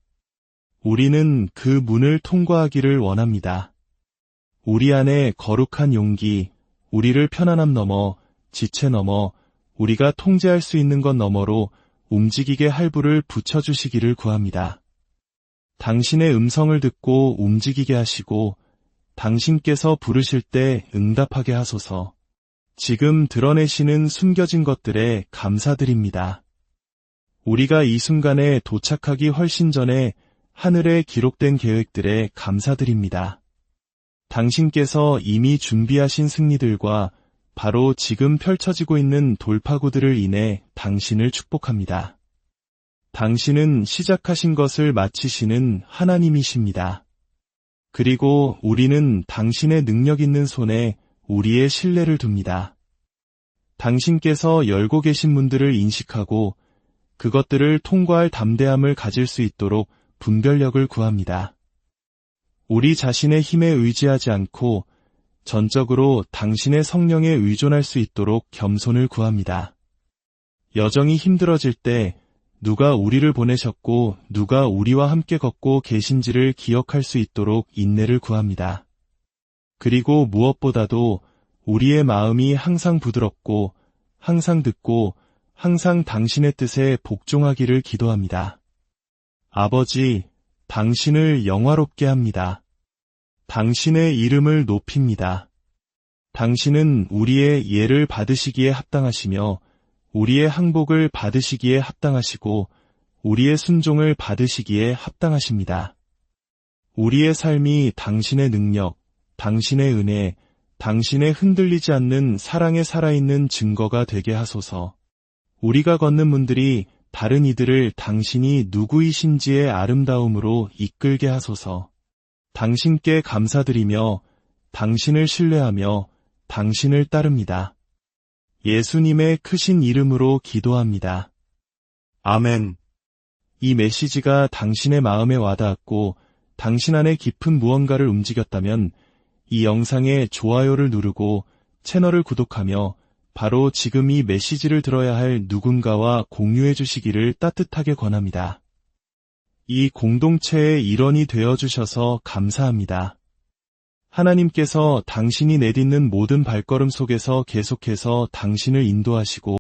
우리는 그 문을 통과하기를 원합니다. 우리 안에 거룩한 용기, 우리를 편안함 넘어, 지체 넘어, 우리가 통제할 수 있는 것 너머로 움직이게 할부를 붙여주시기를 구합니다. 당신의 음성을 듣고 움직이게 하시고 당신께서 부르실 때 응답하게 하소서. 지금 드러내시는 숨겨진 것들에 감사드립니다. 우리가 이 순간에 도착하기 훨씬 전에 하늘에 기록된 계획들에 감사드립니다. 당신께서 이미 준비하신 승리들과 바로 지금 펼쳐지고 있는 돌파구들을 인해 당신을 축복합니다. 당신은 시작하신 것을 마치시는 하나님이십니다. 그리고 우리는 당신의 능력 있는 손에 우리의 신뢰를 둡니다. 당신께서 열고 계신 문들을 인식하고 그것들을 통과할 담대함을 가질 수 있도록 분별력을 구합니다. 우리 자신의 힘에 의지하지 않고 전적으로 당신의 성령에 의존할 수 있도록 겸손을 구합니다. 여정이 힘들어질 때 누가 우리를 보내셨고 누가 우리와 함께 걷고 계신지를 기억할 수 있도록 인내를 구합니다. 그리고 무엇보다도 우리의 마음이 항상 부드럽고 항상 듣고 항상 당신의 뜻에 복종하기를 기도합니다. 아버지, 당신을 영화롭게 합니다. 당신의 이름을 높입니다. 당신은 우리의 예를 받으시기에 합당하시며 우리의 항복을 받으시기에 합당하시고 우리의 순종을 받으시기에 합당하십니다. 우리의 삶이 당신의 능력, 당신의 은혜, 당신의 흔들리지 않는 사랑에 살아있는 증거가 되게 하소서. 우리가 걷는 문들이 다른 이들을 당신이 누구이신지의 아름다움으로 이끌게 하소서. 당신께 감사드리며 당신을 신뢰하며 당신을 따릅니다. 예수님의 크신 이름으로 기도합니다. 아멘. 이 메시지가 당신의 마음에 와닿았고 당신 안에 깊은 무언가를 움직였다면 이 영상에 좋아요를 누르고 채널을 구독하며 바로 지금 이 메시지를 들어야 할 누군가와 공유해 주시기를 따뜻하게 권합니다. 이 공동체의 일원이 되어주셔서 감사합니다. 하나님께서 당신이 내딛는 모든 발걸음 속에서 계속해서 당신을 인도하시고